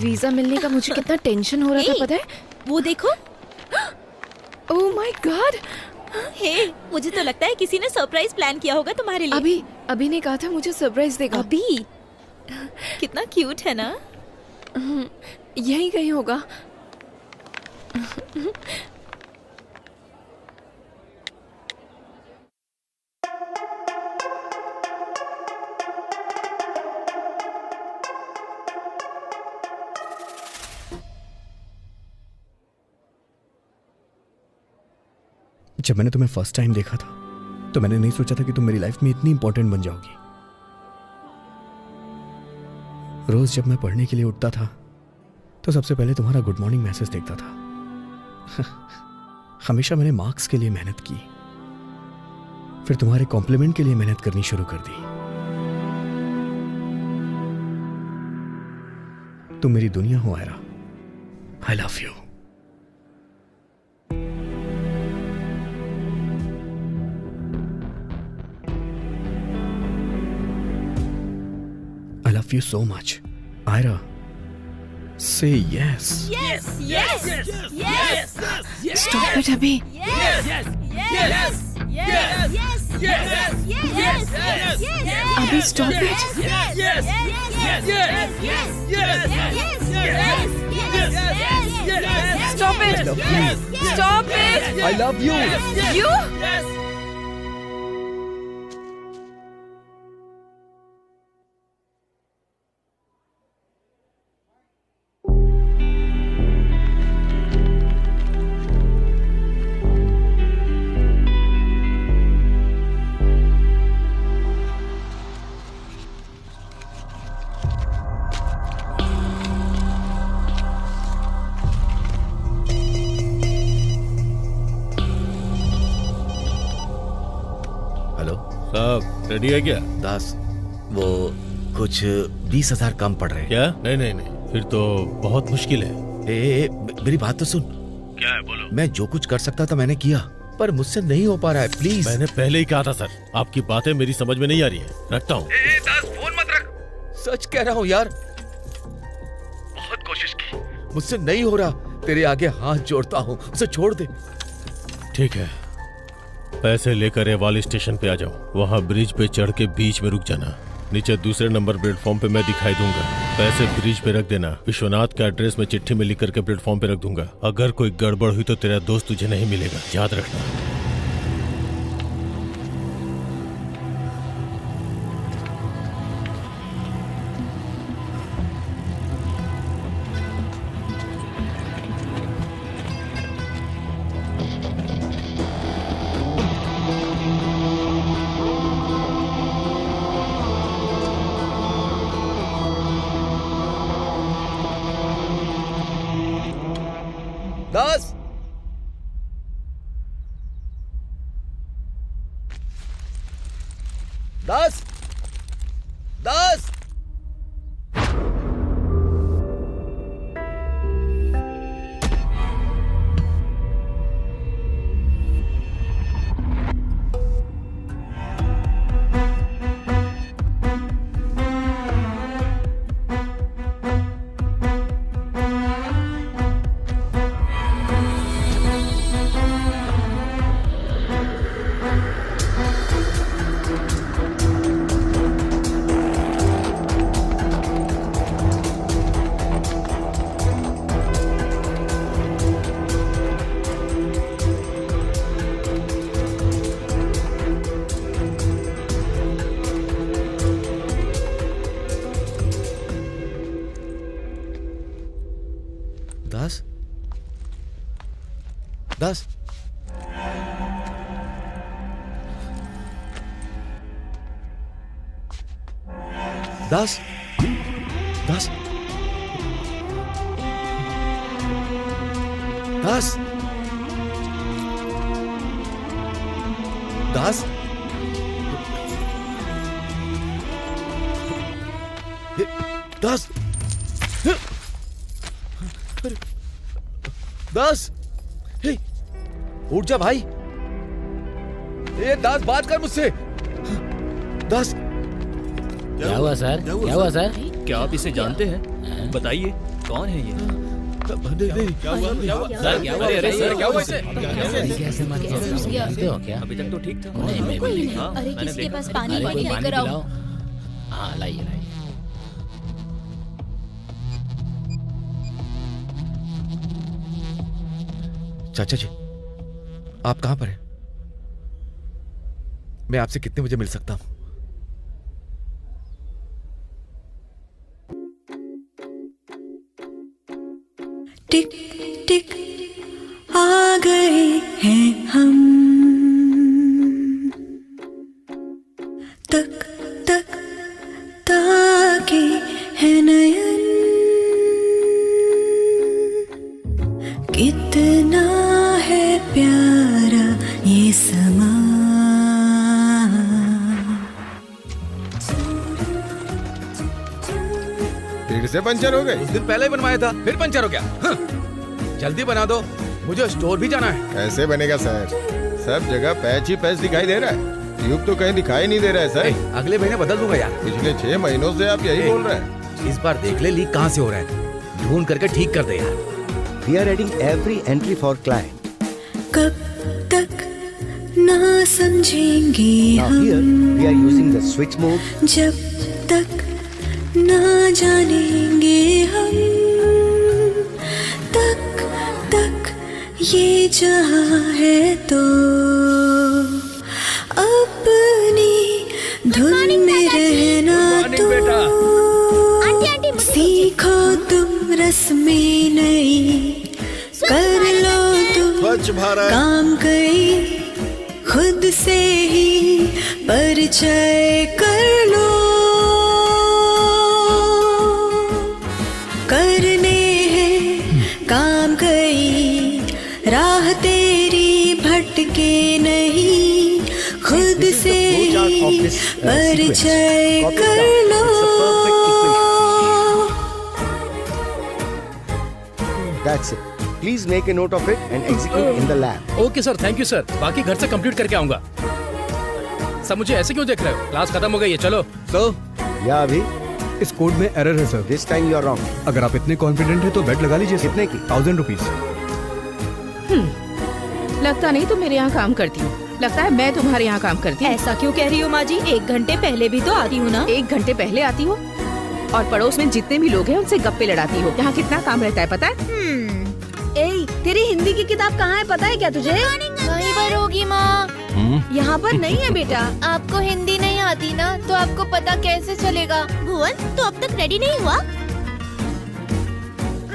Visa मिलने का मुझे कितना टेंशन हो रहा था पता है? वो देखो। Oh my God. हे, मुझे तो लगता है किसी ने सरप्राइज प्लान किया होगा तुम्हारे लिए। अभी ने कहा था मुझे सरप्राइज देगा। अभी कितना क्यूट है ना। यही कहीं होगा। जब मैंने तुम्हें फर्स्ट टाइम देखा था तो मैंने नहीं सोचा था कि तुम मेरी लाइफ में इतनी इंपॉर्टेंट बन जाओगी। रोज जब मैं पढ़ने के लिए उठता था तो सबसे पहले तुम्हारा गुड मॉर्निंग मैसेज देखता था। हमेशा मैंने मार्क्स के लिए मेहनत की, फिर तुम्हारे कॉम्प्लीमेंट के लिए मेहनत करनी शुरू कर दी। तुम मेरी दुनिया हो Ayra. I love you. I love you so much. Ira, say yes. Yes, yes, yes, yes, yes. Stop it अभी। Yes, yes, yes, yes, yes, yes, yes, yes, yes. अभी stop it। Yes, yes, yes, yes, yes, yes, yes, yes, yes. Stop it। I love you. Stop it। I love you. You? Hello साहब, ready है क्या? दास, वो कुछ 20,000 कम पड़ रहे हैं। क्या? नहीं नहीं नहीं, फिर तो बहुत मुश्किल है। मेरी बात तो सुन। क्या है, बोलो। मैं जो कुछ कर सकता था मैंने किया, पर मुझसे नहीं हो पा रहा है। प्लीज। मैंने पहले ही कहा था सर, आपकी बातें मेरी समझ में नहीं आ रही है। रखता हूँ। दास, फोन मत रख। सच कह रहा हूँ यार, बहुत कोशिश की, मुझसे नहीं हो रहा। तेरे आगे हाथ जोड़ता हूँ, उसे छोड़ दे। ठीक है, पैसे लेकर रेवाली स्टेशन पे आ जाओ। वहाँ ब्रिज पे चढ़ के बीच में रुक जाना। नीचे दूसरे नंबर प्लेटफॉर्म पे मैं दिखाई दूंगा। पैसे ब्रिज पे रख देना। विश्वनाथ का एड्रेस मैं चिट्ठी में लिख करके प्लेटफॉर्म पे रख दूंगा। अगर कोई गड़बड़ हुई तो तेरा दोस्त तुझे नहीं मिलेगा, याद रखना। दास, दास, दास। दास, दास, दास, दास, दास, दास, दास, दास, हे, उठ जा भाई। ए दास, बात कर मुझसे। दास, क्या हुआ सर? क्या हुआ सर? क्या आप इसे जानते हैं? बताइए कौन है ये? क्या हुआ सर क्या हुआ? अरे सर क्या हुआ इसे? जानते हो क्या? अभी तक तो ठीक था। नहीं, मैं भी नहीं। हाँ, अरे मैंने किसी के देखा। पास पानी अरे कोई पानी लेकर आओ। पिलाओ। हाँ लाइए लाइए। चाचा जी, आप कहां पर हैं? मैं आपसे कितने बजे मिल सकता हूं? टिक टिक आ गए हैं हम, तक तक ताके है नयन, कितना है प्यारा ये समा। फिर से पंचर हो गए? उस दिन पहले ही बनवाया था, फिर पंचर हो गया। हाँ। जल्दी बना दो, मुझे स्टोर भी जाना है। कैसे बनेगा सर? सब जगह पैच ही पैच दिखाई दे रहा है, ट्यूब तो कहीं दिखाई नहीं दे रहा है सर। अगले महीने बदल दूंगा यार। पिछले 6 महीनों से आप यही बोल रहे हैं। इस बार देख ले लीक कहाँ से हो रहा है, ढूंढ करके ठीक कर दे यार। We are adding every entry for client. कब तक ना समझेंगे Now here हम, we are using the switch mode. जब तक ना जानेंगे हम, तक तक ये जहां है तो अपनी धुन में रहना तो सीखो तुम रस्में नई, कर लो तुम स्वच्छ भारत काम कई, खुद से ही परिचय कर लो, करने हैं काम कई, राह तेरी भटके नहीं, खुद से ही परिचय कर लो। That's it. Please make a note of it and execute in the lab. Okay sir, thank you sir. बाकी घर से कंप्लीट करके आऊंगा। सब मुझे ऐसे क्यों देख रहे हो? क्लास खत्म हो गई है, चलो। या अभी इस कोड में एरर है sir. this time you are wrong. अगर आप इतने कॉन्फिडेंट हैं तो बेट लगा लीजिए। कितने की? 1000 रुपीज। लगता नहीं तुम मेरे यहाँ काम करती हो, लगता है मैं तुम्हारे यहाँ काम करती हूँ। ऐसा क्यों कह रही हो माँ जी? 1 घंटे पहले भी तो आती हूँ ना। 1 घंटे पहले आती हो और पड़ोस में जितने भी लोग हैं उनसे गप्पे लड़ाती हो। यहाँ कितना काम रहता है पता है? ए, तेरी हिंदी की किताब कहाँ है पता है क्या तुझे? वहीं पर होगी माँ। यहाँ पर नहीं है बेटा। आपको हिंदी नहीं आती ना, तो आपको पता कैसे चलेगा? भुवन, तो अब तक रेडी नहीं हुआ?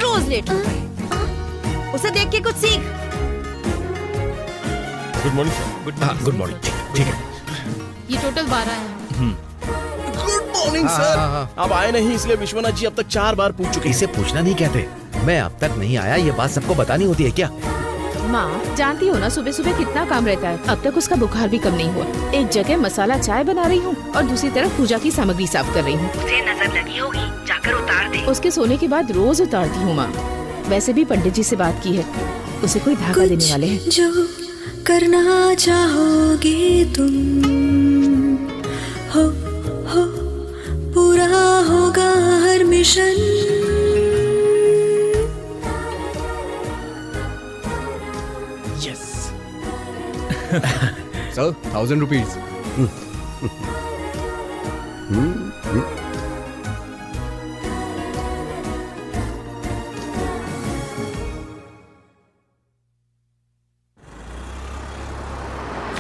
रोज लेट होता है। उसे देख के कुछ सीख। Good morning sir. हाँ, गुड मॉर्निंग। ठीक है। ये टोटल 12 है। गुड मॉर्निंग हाँ, सर। हाँ, हाँ। अब आए नहीं इसलिए विश्वनाथ जी अब तक 4 बार पूछ चुके हैं। इसे पूछना नहीं कहते, मैं अब तक नहीं आया, ये बात सबको बतानी होती है क्या? माँ जानती हो ना सुबह सुबह कितना काम रहता है। अब तक उसका बुखार भी कम नहीं हुआ। एक जगह मसाला चाय बना रही हूँ और दूसरी तरफ पूजा की सामग्री साफ कर रही हूँ। मुझे नजर लगी होगी, जाकर उतार दे। उसके सोने के बाद रोज उतारती हूँ माँ। वैसे भी पंडित जी से बात की है, उसे कोई धागा देने वाले हैं। जो करना चाहोगे तुम, हो पूरा होगा हर mission. Sir 1000 rupees.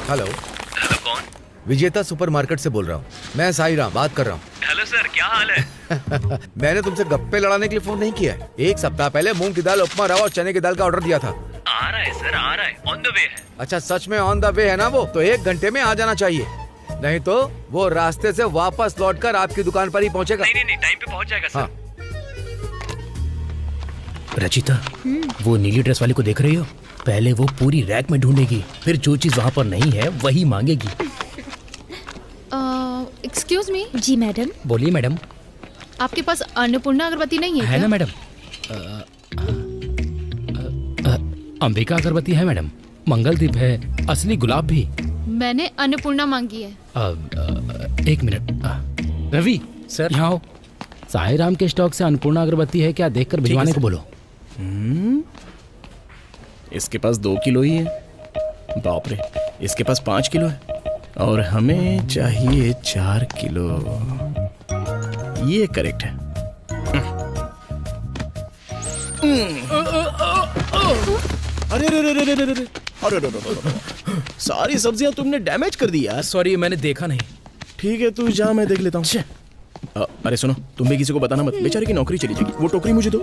Hello. Hello, कौन? विजेता सुपरमार्केट से बोल रहा हूँ। मैं साई राम बात कर रहा हूँ। हेलो सर, क्या हाल है? मैंने तुमसे गप्पे लड़ाने के लिए फोन नहीं किया है। 1 सप्ताह पहले मूंग की दाल, उपमा रवा और चने की दाल का ऑर्डर दिया था। आ रहा है सर, आ रहा है, ऑन द वे है। अच्छा, सच में ऑन द वे है ना वो? तो 1 घंटे में आ जाना चाहिए, नहीं तो वो रास्ते से वापस लौटकर आपकी दुकान पर ही पहुंचेगा। नहीं, टाइम पे पहुंच जाएगा सर। हाँ। रचिता, वो नीली ड्रेस वाली को देख रही हो? पहले वो पूरी रैक में ढूंढेगी, फिर जो चीज वहाँ पर नहीं है वही मांगेगी। Excuse me. जी मैडम। बोलिए मैडम। आपके पास अन्नपूर्णा अगरबत्ती नहीं है है क्या? ना मैडम? अंबिका अगरबत्ती है मैडम, मंगलदीप है, असली गुलाब भी। मैंने अन्नपूर्णा मांगी है। 1 मिनट। रवि सर, यहाँ आओ। साई राम के स्टॉक से अन्नपूर्णा अगरबत्ती है क्या देखकर भिजवाने को बोलो। इसके पास 2 किलो ही है। बाप रे, इसके पास 5 किलो है और हमें चाहिए 4 किलो। ये करेक्ट है। अरे रे रे रे रे रे रे, अरे रे रे रे, सारी सब्जियां तुमने डैमेज कर दी यार। सॉरी, मैंने देखा नहीं। ठीक है तू जा, मैं देख लेता हूँ। अरे सुनो, तुम भी किसी को बताना मत, बेचारे की नौकरी चली जाएगी। वो टोकरी मुझे दो।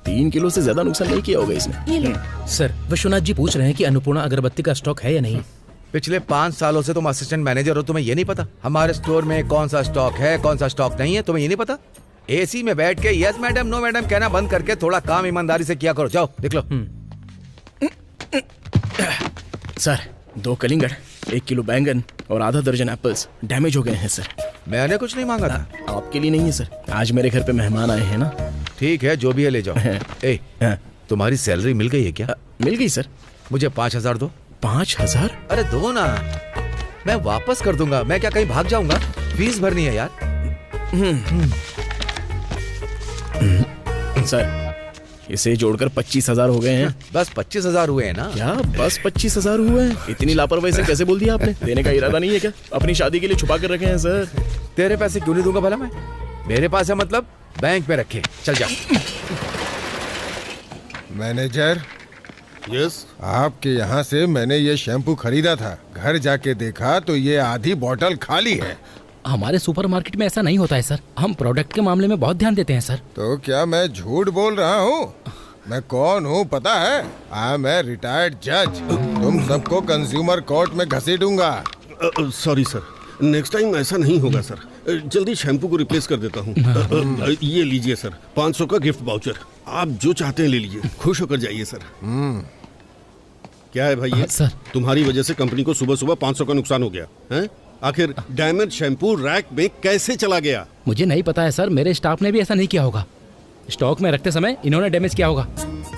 3 किलो से ज्यादा नुकसान नहीं किया होगा इसने। सर, विश्वनाथ जी पूछ रहे हैं कि अन्नपूर्णा अगरबत्ती का स्टॉक है या नहीं। पिछले 5 सालों से तुम असिस्टेंट मैनेजर हो, तुम्हें ये नहीं पता हमारे स्टोर में कौन सा स्टॉक है कौन सा स्टॉक नहीं है? तुम्हें ये नहीं पता? एसी में बैठ के यस मैडम नो मैडम कहना बंद करके थोड़ा काम ईमानदारी से किया करो। जाओ देख लो। सर, 2 कलिंगड़, 1 किलो बैंगन और आधा दर्जन एप्पल्स डैमेज हो गए हैं सर। मैंने कुछ नहीं मांगा था। आपके लिए नहीं है सर, आज मेरे घर पे मेहमान आए हैं ना। ठीक है, जो भी है ले जाओ। ए, तुम्हारी सैलरी मिल गई है क्या? मिल गई सर। मुझे 5,000 दो। 5,000? अरे दो ना, मैं वापस कर दूंगा। मैं क्या कहीं भाग जाऊंगा? फीस भरनी है यार। सर, इसे जोड़कर 25,000 हो गए हैं। बस 25,000 हुए हैं ना? क्या बस 25,000 हुए हैं? इतनी लापरवाही से कैसे बोल दिया आपने? देने का इरादा नहीं है क्या? अपनी शादी के लिए छुपा कर रखे हैं सर। तेरे पैसे क्यों नहीं दूंगा भला मैं? मेरे पास है मतलब बैंक में रखे। चल जा। मैनेजर, यस, आपके यहाँ से मैंने ये शैम्पू खरीदा था। घर जाके देखा तो ये आधी बोतल खाली है। हमारे सुपरमार्केट में ऐसा नहीं होता है सर। हम प्रोडक्ट के मामले में बहुत ध्यान देते हैं सर। तो क्या मैं झूठ बोल रहा हूँ? मैं कौन हूँ पता है? आई एम ए रिटायर्ड जज। तुम सबको कंज्यूमर कोर्ट में घसीटूंगा। सॉरी सर, नेक्स्ट टाइम ऐसा नहीं होगा सर। जल्दी शैम्पू को रिप्लेस कर देता हूँ। ये लीजिए सर, 500 का गिफ्ट वाउचर। आप जो चाहते हैं ले लीजिए, खुश होकर जाइए सर। क्या है भाई ये? सर, तुम्हारी वजह से कंपनी को सुबह सुबह 500 का नुकसान हो गया है? आखिर डैमेज शैम्पू रैक में कैसे चला गया? मुझे नहीं पता है सर, मेरे स्टाफ ने भी ऐसा नहीं किया होगा। स्टॉक में रखते समय इन्होंने डैमेज किया होगा।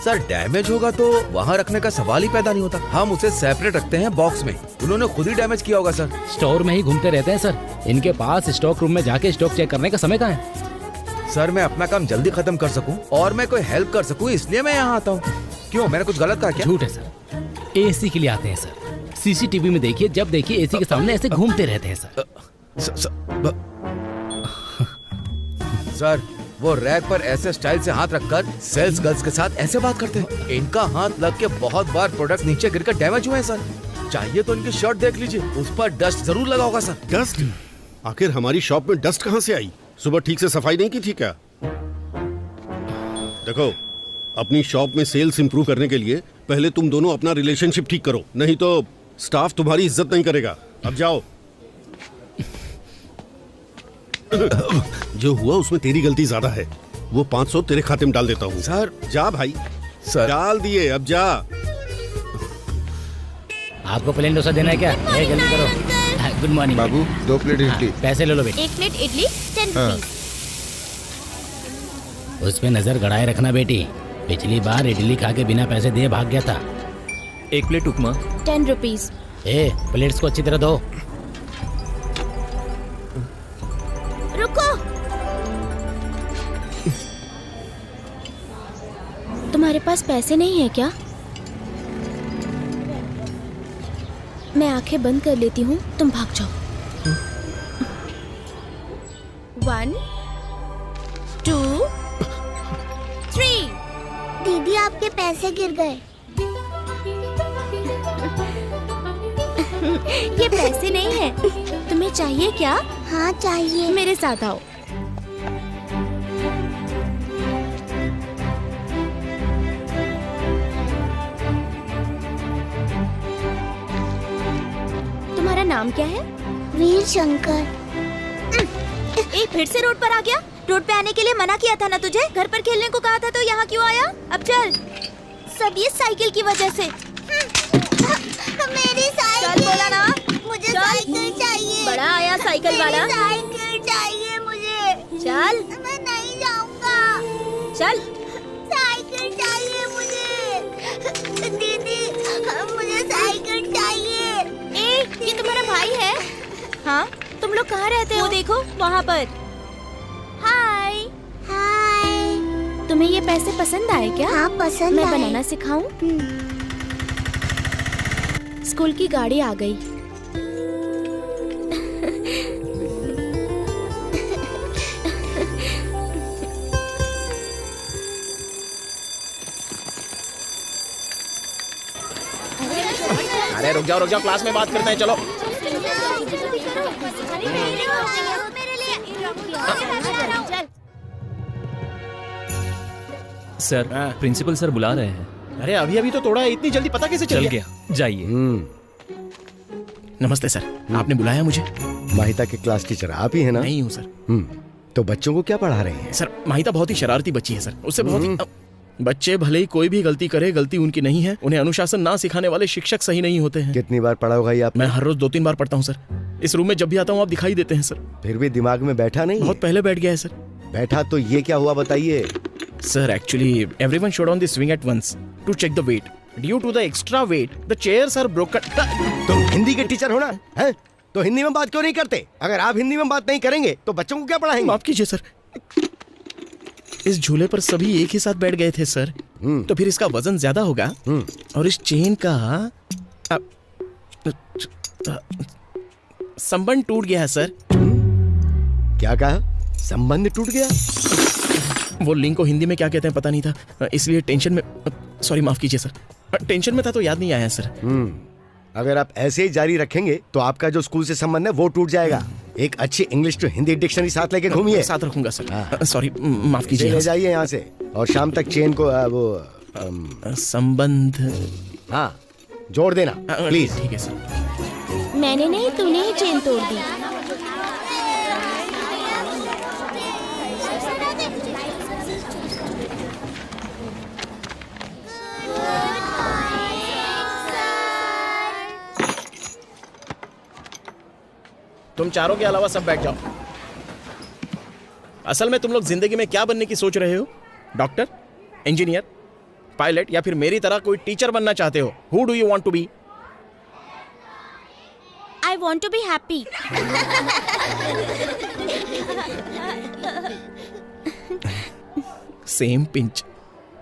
सर, डैमेज होगा तो वहाँ रखने का सवाल ही पैदा नहीं होता। हम उसे सेपरेट रखते हैं बॉक्स में। उन्होंने खुद ही डैमेज किया होगा सर। स्टोर में ही घूमते रहते हैं सर। इनके पास स्टॉक रूम में जाके स्टॉक चेक करने का समय कहाँ है? सर, मैं अपना काम जल्दी खत्म कर सकूं और मैं कोई हेल्प कर सकूं, इसलिए मैं यहाँ आता हूँ। क्यों, मैंने कुछ गलत कहा क्या? झूठ है सर। एसी के लिए आते हैं सर। सीसीटीवी में देखिए, जब देखिए एसी के सामने ऐसे घूमते रहते हैं सर। सर, वो रैक पर ऐसे स्टाइल से हाथ रखकर सेल्स गर्ल्स के साथ ऐसे बात करते हैं। इनका हाथ लग के बहुत बार प्रोडक्ट नीचे गिरकर डैमेज हुए हैं सर। चाहिए तो इनकी शर्ट देख लीजिए, उस पर डस्ट जरूर लगा होगा सर। डस्ट? आखिर हमारी शॉप में डस्ट कहाँ से आई? सुबह ठीक से सफाई नहीं की थी क्या? देखो, अपनी शॉप में सेल्स इंप्रूव करने के लिए पहले तुम दोनों अपना रिलेशनशिप ठीक करो, नहीं तो स्टाफ तुम्हारी इज्जत नहीं करेगा। अब जाओ। जो हुआ उसमें तेरी गलती ज्यादा है। वो 500 तेरे खाते में डाल देता हूँ। सर, जा भाई। सर, डाल दिए, अब जा। आपको प्लेन डोसा देना है क्या? जल्दी करो। गुड मॉर्निंग बाबू, 2 प्लेट इडली। पैसे ले लो बेटी। 1 प्लेट इडली 10 हाँ। रुपीस। उस पे नजर गड़ाए रखना बेटी। पिछली बार इडली खा के बिना पैसे दिए भाग गया था। 1 प्लेट उपमा 10 रुपीस। ए, प्लेट्स को अच्छी तरह धो। रुको, तुम्हारे पास पैसे नहीं है क्या? मैं आंखें बंद कर लेती हूँ, तुम भाग जाओ। 1 2 3। दीदी, आपके पैसे गिर गए। ये पैसे नहीं है। तुम्हें चाहिए क्या? हाँ चाहिए। मेरे साथ आओ। तुम्हारा नाम क्या है? वीर शंकर। फिर से रोड पर आ गया? रोड पे आने के लिए मना किया था ना तुझे? घर पर खेलने को कहा था तो यहाँ क्यों आया? अब चल। सब ये साइकिल की वजह से। मेरी साइकिल। चल बोला ना, मुझे साइकिल चाहिए। बड़ा आया साइकिल वाला। साइकिल चाहिए मुझे। चल। मैं नहीं जाऊंगा। चल। साइकिल चाहिए मुझे। दीदी, मुझे साइकिल चाहिए। ये तुम्हारा भाई है? हाँ। तुम लोग कहाँ रहते हो? वो देखो वहाँ पर। हाय। तुम्हें ये पैसे पसंद आए क्या? हाँ पसंद मैं आए। बनाना सिखाऊं? स्कूल की गाड़ी आ गई। अरे रुक जाओ, क्लास में बात करते हैं, चलो। सर, प्रिंसिपल सर बुला रहे हैं। अरे अभी तो तोड़ा है, इतनी जल्दी पता कैसे चल गया? जाइए। नमस्ते सर, आपने बुलाया मुझे? माहिता के क्लास टीचर आप ही है ना? नहीं हूँ सर। तो बच्चों को क्या पढ़ा रहे हैं? सर माहिता बहुत ही शरारती बच्ची है सर, उससे बहुत ही बच्चे भले ही कोई भी गलती करे, गलती उनकी नहीं है। उन्हें अनुशासन ना सिखाने वाले शिक्षक सही नहीं होते हैं। कितनी बार पढ़ा होगा ये आप? मैं हर रोज 2-3 बार पढ़ता हूँ सर। इस रूम में जब भी आता हूँ आप दिखाई देते हैं सर। फिर भी दिमाग में बैठा नहीं? बहुत पहले बैठ गया है सर। बैठा तो ये क्या हुआ बताइए? Sir actually everyone showed on the swing at once to check the weight. Due to the extra weight the chairs are broken. तुम हिंदी के टीचर हो ना? हैं? तो हिंदी में बात क्यों नहीं करते? अगर आप हिंदी में बात नहीं करेंगे तो बच्चों को क्या पढ़ाएंगे? माफ कीजिए सर, इस झूले पर सभी एक ही साथ बैठ गए थे सर, तो फिर इसका वजन ज्यादा होगा और इस चेन का संबंध टूट गया है सर। क्या कहा? संबंध टूट गया? वो लिंक को हिंदी में क्या कहते हैं पता नहीं था, इसलिए टेंशन में, सॉरी माफ कीजिए सर, टेंशन में था तो याद नहीं आया सर। अगर आप ऐसे ही जारी रखेंगे तो आपका जो स्कूल से संबंध है वो टूट जाएगा। एक अच्छी इंग्लिश टू हिंदी डिक्शनरी साथ लेके घूमिए। साथ रखूंगा सर। सॉरी माफ कीजिए। ले जाइए यहाँ से और शाम तक चेन को वो संबंध हाँ जोड़ देना प्लीज। ठीक है सर। मैंने नहीं, तूने ही चेन तोड़ दी। तुम चारों के अलावा सब बैठ जाओ। असल में तुम लोग जिंदगी में क्या बनने की सोच रहे हो? डॉक्टर, इंजीनियर, पायलट या फिर मेरी तरह कोई टीचर बनना चाहते हो? Who do you want to be? I want to be happy. Same pinch.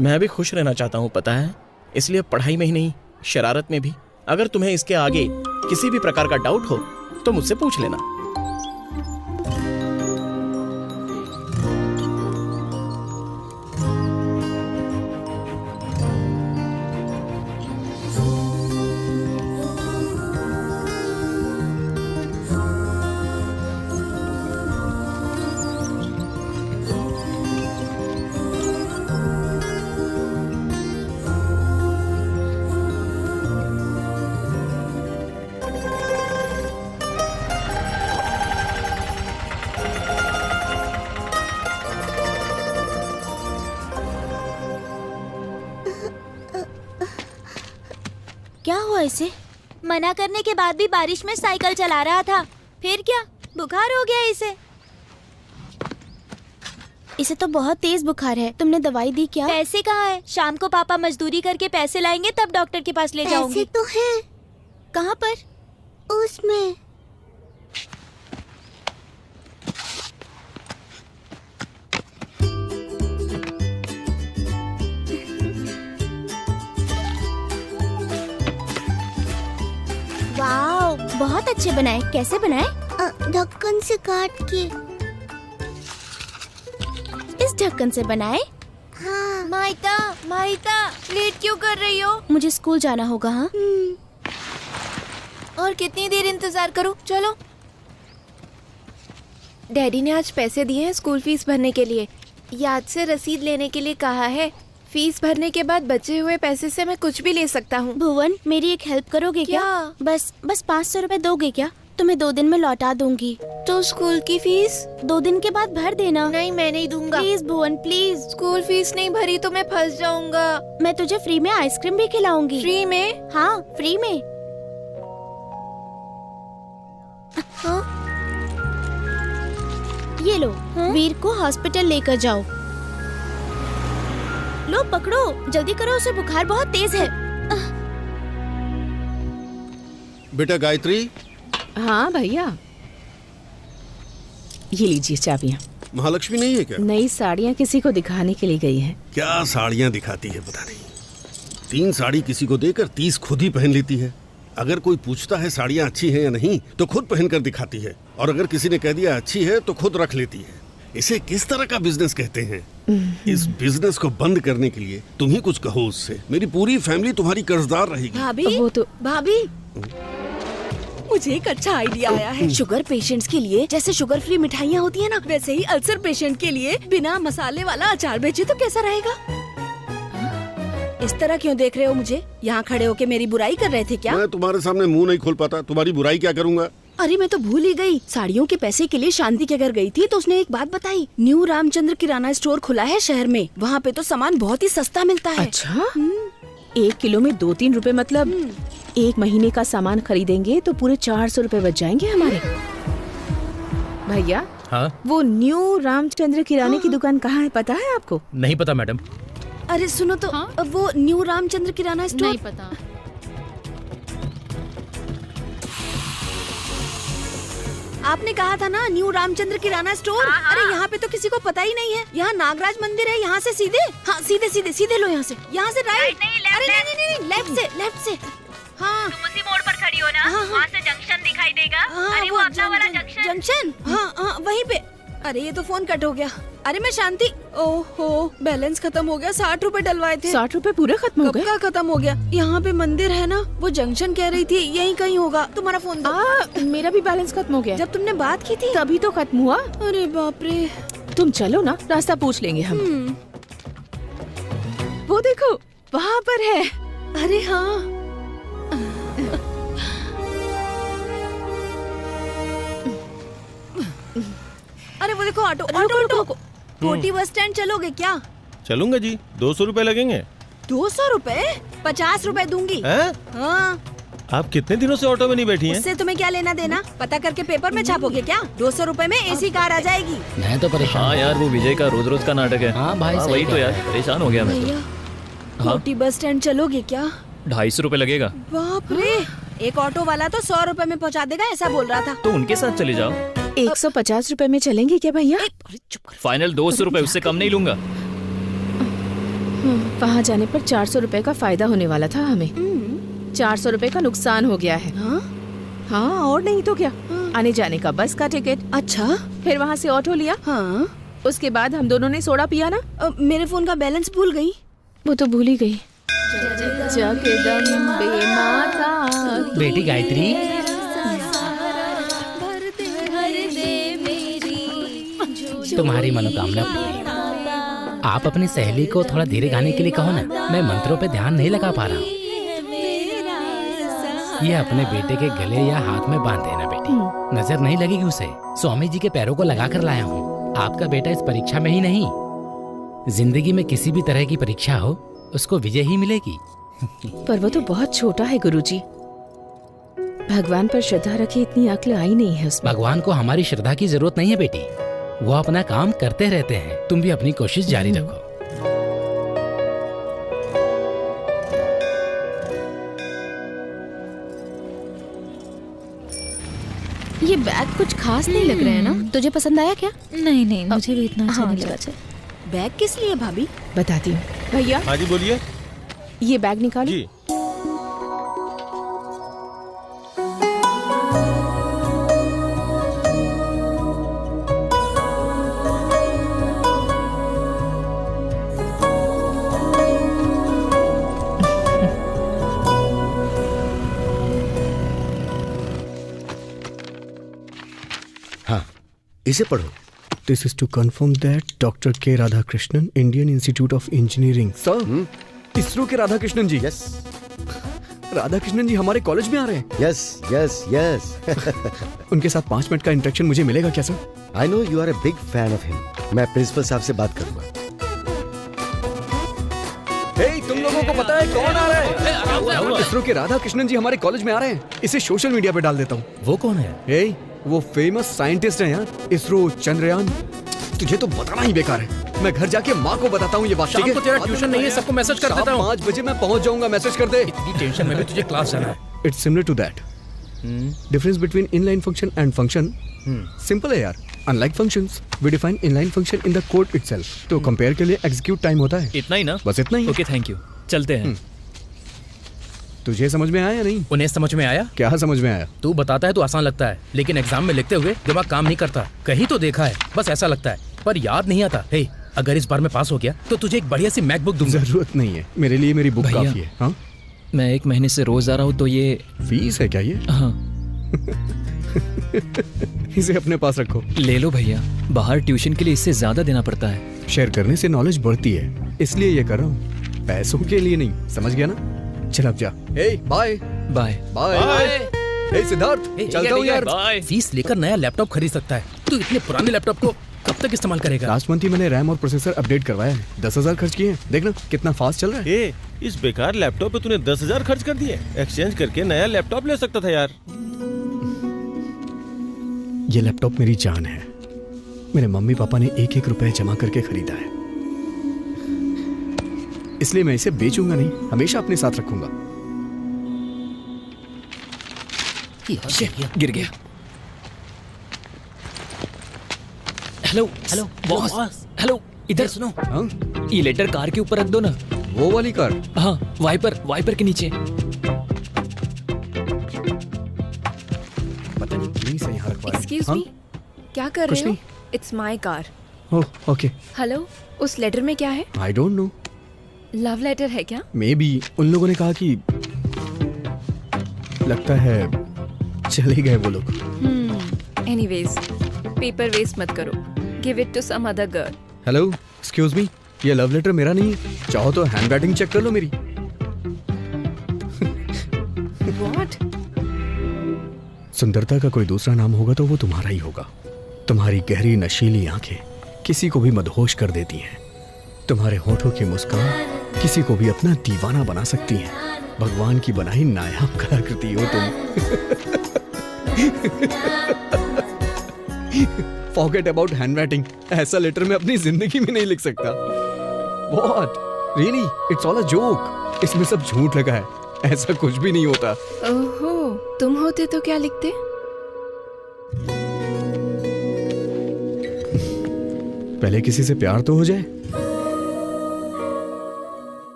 मैं भी खुश रहना चाहता हूं पता है, इसलिए पढ़ाई में ही नहीं शरारत में भी। अगर तुम्हें इसके आगे किसी भी प्रकार का डाउट हो तो मुझसे पूछ लेना। क्या हुआ इसे? मना करने के बाद भी बारिश में साइकिल चला रहा था। फिर क्या, बुखार हो गया इसे। इसे तो बहुत तेज बुखार है। तुमने दवाई दी क्या? पैसे कहाँ है? शाम को पापा मजदूरी करके पैसे लाएंगे तब डॉक्टर के पास ले जाऊंगी। पैसे तो हैं। कहाँ पर? उसमें। वाओ, बहुत अच्छे बनाए। कैसे बनाए? ढक्कन से काट के। इस ढक्कन से बनाए? हाँ। माहिता, माहिता, लेट क्यों कर रही हो? मुझे स्कूल जाना होगा। हाँ। और कितनी देर इंतजार करूं? चलो। डैडी ने आज पैसे दिए हैं स्कूल फीस भरने के लिए। याद से रसीद लेने के लिए कहा है। फीस भरने के बाद बचे हुए पैसे से मैं कुछ भी ले सकता हूँ। भुवन, मेरी एक हेल्प करोगे क्या? बस 500 रुपए दोगे क्या? तुम्हें 2 दिन में लौटा दूंगी। तो स्कूल की फीस 2 दिन के बाद भर देना। नहीं, मैं नहीं दूंगा। Please Bhuvan, please. School fees नहीं भरी तो मैं फंस जाऊंगा। मैं तुझे फ्री में आइसक्रीम भी खिलाऊंगी। फ्री में? हाँ, फ्री में। हाँ? ये लो। वीर को हॉस्पिटल लेकर जाओ। लो पकड़ो, जल्दी करो, उसे बुखार बहुत तेज है। बेटा गायत्री। हाँ भैया, ये लीजिए चाबियाँ। महालक्ष्मी नहीं है क्या? नई साड़ियाँ किसी को दिखाने के लिए गई हैं। क्या साड़ियाँ दिखाती है पता नहीं। 3 साड़ी किसी को देकर 30 खुद ही पहन लेती है। अगर कोई पूछता है साड़ियाँ अच्छी हैं या नहीं तो खुद पहनकर दिखाती है, और अगर किसी ने कह दिया अच्छी है तो खुद रख लेती है। इसे किस तरह का बिजनेस कहते हैं? इस बिजनेस को बंद करने के लिए तुम ही कुछ कहो उससे। मेरी पूरी फैमिली तुम्हारी कर्जदार रहेगी। भाभी, वो तो भाभी, मुझे एक अच्छा आइडिया आया है। शुगर पेशेंट्स के लिए जैसे शुगर फ्री मिठाइयाँ होती है ना, वैसे ही अल्सर पेशेंट के लिए बिना मसाले वाला अचार बेचे तो कैसा रहेगा? इस तरह क्यों देख रहे हो मुझे? यहाँ खड़े होके मेरी बुराई कर रहे थे क्या? मैं तुम्हारे सामने मुंह नहीं खोल पाता, तुम्हारी बुराई क्या करूँगा? अरे मैं तो भूल ही गई, साड़ियों के पैसे के लिए शांति के घर गई थी तो उसने एक बात बताई। न्यू रामचंद्र किराना स्टोर खुला है शहर में, वहाँ पे तो सामान बहुत ही सस्ता मिलता है। अच्छा, 1 किलो में 2-3 रुपए, मतलब 1 महीने का सामान खरीदेंगे तो पूरे 400 रुपए बच जाएंगे हमारे। भैया, हाँ? वो न्यू रामचंद्र किराने की दुकान कहाँ है, पता है आपको? नहीं पता मैडम। अरे सुनो तो, वो न्यू रामचंद्र किराना स्टोर नहीं पता। आपने कहा था ना न्यू रामचंद्र किराना स्टोर। अरे यहाँ पे तो किसी को पता ही नहीं है। यहाँ नागराज मंदिर है, यहाँ से सीधे, हाँ सीधे सीधे सीधे लो, यहाँ से राइट। अरे नहीं, लेफ्ट से। हाँ, तुम उसी मोड़ पर खड़ी हो ना, वहाँ से जंक्शन दिखाई देगा। अरे वो अपना वाला जंक्शन, हाँ वहीं पे। अरे ये तो फोन कट हो गया। अरे मैं शांति, ओहो बैलेंस खत्म हो गया। 60 रुपए डलवाए थे। 60 रुपए पूरे खत्म हो गए? कब का खत्म हो गया? यहाँ पे मंदिर है ना, वो जंक्शन कह रही थी, यहीं कहीं होगा। तुम्हारा फोन दो। मेरा भी बैलेंस खत्म हो गया। जब तुमने बात की थी तभी तो खत्म हुआ। अरे बाप रे। तुम चलो ना, रास्ता पूछ लेंगे हम। वो देखो वहाँ पर है। अरे हाँ, अरे वो देखो ऑटो। कोटी बस स्टैंड चलोगे क्या? चलूंगा जी, 200 रुपए लगेंगे। 200 रुपए? 50 रुपए दूंगी। हैं? हाँ। आप कितने दिनों से ऑटो में नहीं बैठी हैं? उससे तुम्हें क्या लेना देना? पता करके पेपर में छापोगे क्या? 200 रुपए में एसी कार आ जाएगी। मैं तो परेशान। हाँ यार, वो विजय का रोज रोज का नाटक है। हाँ भाई, वही तो यार, परेशान हो गया मैं तो। कोटी बस स्टैंड चलोगे क्या? 250 रुपए लगेगा। बाप रे, एक ऑटो वाला तो 100 रुपए में पहुंचा देगा, ऐसा बोल रहा था। तो उनके साथ चले जाओ। 150 रुपए में चलेंगे क्या भैया? फाइनल 200 रुपए, उससे कम नहीं लूंगा। वहाँ जाने पर 400 रुपए का फायदा होने वाला था हमें। 400 रुपए का नुकसान हो गया है। हाँ, और नहीं तो क्या। आने जाने का बस का टिकट। अच्छा, फिर वहाँ से ऑटो लिया। हाँ, उसके बाद हम दोनों ने सोडा पिया ना। मेरे फोन का बैलेंस भूल गई। वो तो भूल ही गई। जगदम्बे माता बेटी गायत्री, तुम्हारी मनोकामना पूरी। आप अपनी सहेली को थोड़ा धीरे गाने के लिए कहो ना, मैं मंत्रों पे ध्यान नहीं लगा पा रहा हूँ। ये अपने बेटे के गले या हाथ में बांध देना बेटी, नजर नहीं लगेगी उसे। स्वामी जी के पैरों को लगा कर लाया हूँ। आपका बेटा इस परीक्षा में ही नहीं, जिंदगी में किसी भी तरह की परीक्षा हो, उसको विजय ही मिलेगी। पर वो तो बहुत छोटा है गुरुजी। भगवान पर श्रद्धा रखी इतनी अक्ल आई नहीं है उसमें। भगवान को हमारी श्रद्धा की जरूरत नहीं है बेटी, वो अपना काम करते रहते हैं। तुम भी अपनी कोशिश जारी रखो। ये बैग कुछ खास नहीं लग रहा है ना? तुझे पसंद आया क्या? नहीं, मुझे भी इतना अच्छा नहीं लगा। बैग किस लिए भाभी? बताती हूँ भैया। हाँ जी बोलिए। ये बैग निकालो जी। हाँ, इसे पढ़ो। This is to confirm that Dr. K. Radhakrishnan, Indian Institute of Engineering. Sir, ISRO के राधाकृष्णन जी। यस, राधाकृष्णन जी हमारे कॉलेज में आ रहे हैं। Yes yes yes. उनके साथ 5 मिनट का इंटरेक्शन मुझे मिलेगा क्या sir? I know you are a big fan of him. मैं प्रिंसिपल साहब से बात करूंगा। Hey, तुम लोगों को पता है कौन आ रहा है? इसरो के राधाकृष्णन जी हमारे कॉलेज में आ रहे हैं। इसे सोशल मीडिया पे डाल देता हूँ। वो कौन है? Hey, वो फेमस साइंटिस्ट हैं यार, इसरो चंद्रयान। तुझे तो बताना ही बेकार है। मैं घर जाके माँ को बताता हूँ ये बात। शाम को तेरा ट्यूशन नहीं है, सबको मैसेज कर देता हूँ। 5 बजे मैं पहुँच जाऊंगा, मैसेज कर दे। इतनी टेंशन में भी तुझे क्लास जाना है। It's similar to that. Difference between inline function and function simple है यार। Unlike functions, we define inline function in the code itself. तो कंपेयर के लिए एग्जीक्यूट टाइम होता है। इतना ही ना? बस इतना ही। ओके थैंक यू, चलते हैं। तुझे समझ में आया या नहीं? उन्हें समझ में आया? क्या समझ में आया? तू बताता है तो आसान लगता है, लेकिन एग्जाम में लिखते हुए दिमाग काम नहीं करता। कहीं तो देखा है, बस ऐसा लगता है, पर याद नहीं आता। हे, अगर इस बार में पास हो गया तो तुझे एक बढ़िया सी मैकबुक दूंगा। जरूरत नहीं है, मेरे लिए मेरी बुक भैया, काफी है। हाँ? मैं 1 महीने से रोज आ रहा हूँ, तो ये फीस है क्या ये? हाँ। इसे अपने पास रखो। ले लो भैया, बाहर ट्यूशन के लिए इससे ज्यादा देना पड़ता है। शेयर करने से नॉलेज बढ़ती है, इसलिए ये कर रहा हूँ, पैसों के लिए नहीं। समझ गया ना? चल अब जा। हे बाय बाय बाय। हे सिद्धार्थ, चलता हूँ यार। फीस लेकर नया लैपटॉप खरीद सकता है, तू इतने पुराने लैपटॉप को कब तक इस्तेमाल करेगा? लास्ट मंथ ही मैंने रैम और प्रोसेसर अपडेट करवाया है। 10,000 खर्च किए हैं। देखना कितना फास्ट चल रहा है। ए, इस बेकार लैपटॉप पे तूने 10,000 खर्च कर दिए। एक्सचेंज करके नया लैपटॉप ले सकता था यार। ये लैपटॉप मेरी जान है। मेरे मम्मी पापा ने 1-1 रुपए जमा करके खरीदा है, इसलिए मैं इसे बेचूंगा नहीं, हमेशा अपने साथ रखूंगा। गिर गया। हेलो हेलो बॉस, हेलो इधर सुनो। हाँ? ये लेटर कार के ऊपर रख दो ना। वो वाली कार? हाँ, वाइपर के नीचे। पता नहीं क्यों से यहाँ रखवाया। एक्सक्यूज मी, क्या कर रहे हो? It's my car. Oh okay. Hello, उस लेटर में क्या है? I don't know. Love letter है क्या? Maybe. उन लोगों ने कहा कि लगता है चले गए वो लोग। एनीवेज, पेपर वेस्ट मत करो, give it to some other girl. Hello excuse me, ये लव लेटर मेरा नहीं है। चाहो तो हैंड राइटिंग चेक कर लो मेरी। व्हाट? सुंदरता का कोई दूसरा नाम होगा तो वो तुम्हारा ही होगा। तुम्हारी गहरी नशीली आंखें किसी को भी मदहोश कर देती हैं। तुम्हारे होठों की मुस्कान किसी को भी अपना दीवाना बना सकती है। भगवान की बनाई नायाब कलाकृति हो तुम। Forget about handwriting. ऐसा लेटर मैं अपनी जिंदगी में नहीं लिख सकता। What? Really? It's all a joke. इसमें सब झूठ लगा है, ऐसा कुछ भी नहीं होता। ओहो, तुम होते तो क्या लिखते? पहले किसी से प्यार तो हो जाए।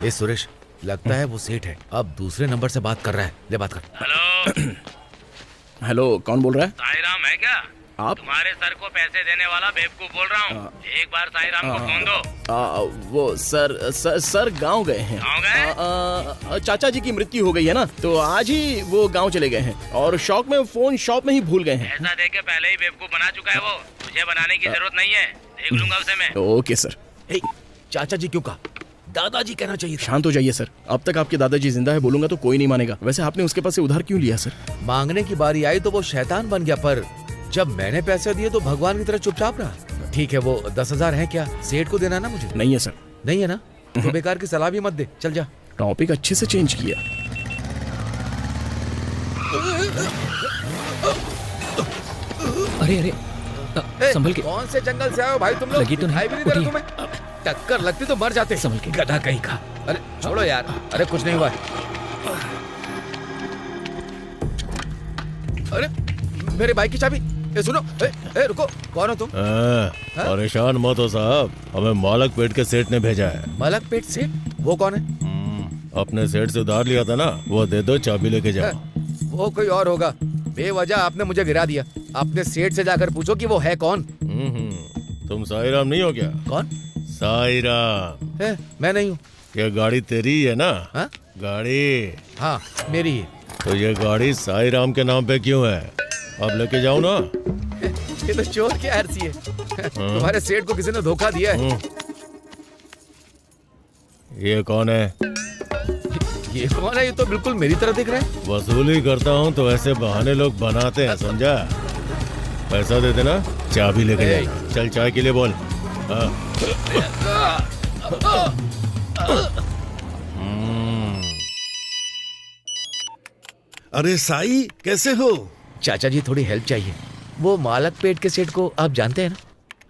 ए सुरेश, लगता है वो सेठ है, अब दूसरे नंबर से बात कर रहा है। ले बात कर। हेलो हेलो, कौन बोल रहा है? साईराम है क्या? आप? तुम्हारे सर को पैसे देने वाला बेवकूफ बोल रहा हूँ। एक बार साईराम को फोन दो। वो सर गांव गए हैं। गाँव गए? चाचा जी की मृत्यु हो गई है ना, तो आज ही वो गांव चले गए हैं और शौक में फोन शॉप में ही भूल गए हैं। ऐसा देख के पहले ही बेवकूफ बना चुका है वो, मुझे बनाने की जरूरत नहीं है, देख लूंगा उसे मैं। Okay sir. चाचा जी क्यों कहा? दादाजी कहना चाहिए। शांत हो जाइए सर, अब तक आपके दादाजी जिंदा है, बोलूंगा तो कोई नहीं मानेगा। वैसे आपने उसके पास से उधार क्यों लिया सर? मांगने की बारी आई तो वो शैतान बन गया, पर जब मैंने पैसे दिए तो भगवान की तरह चुपचाप रहा। ठीक है, वो 10,000 है क्या? सेठ को देना ना मुझे? नहीं है सर। नहीं है ना? तो बेकार की सलाह भी मत दे, चल जा। टॉपिक अच्छे से चेंज किया। अरे संभल के। कौन से जंगल से आए हो भाई तुम लोग? लगी तो नहीं? दिखाई भी नहीं दे रहा तुम्हें? टक्कर लगती तो मर जाते। संभल के। गधा कहीं का। अरे छोड़ो यार, अरे कुछ नहीं हुआ। अरे मेरे बाइक की चाबी। सुनो, रुको, कौन हो तुम? परेशान मत हो साहब, हमें मालक पेट के सेठ ने भेजा है। मालक पेट सेठ? वो कौन है? अपने सेठ से उधार लिया था ना, वो दे दो, चाबी लेके जाओ। वो कोई और होगा, बेवजह आपने मुझे गिरा दिया। अपने सेठ से जाकर पूछो कि वो है कौन। तुम साईराम नहीं हो क्या? कौन? साईराम। मैं नहीं हूँ। ये गाड़ी तेरी ही है ना? हा? गाड़ी? हाँ मेरी ही। तो ये गाड़ी साईराम के नाम पे क्यों है? अब लेके जाओ ना। ये तो चोर की आरसी है। तुम्हारे सेठ को किसी ने धोखा दिया है। ये कौन है? ये कौन है? ये तो बिल्कुल मेरी तरह दिख रहा है। वसूली करता हूँ तो ऐसे बहाने लोग बनाते हैं, समझा? पैसा दे देना, चाबी लेके जाना। चल चाय के लिए बोल। अरे साई, कैसे हो? चाचा जी थोड़ी हेल्प चाहिए। वो मालक पेट के सेठ को आप जानते हैं ना?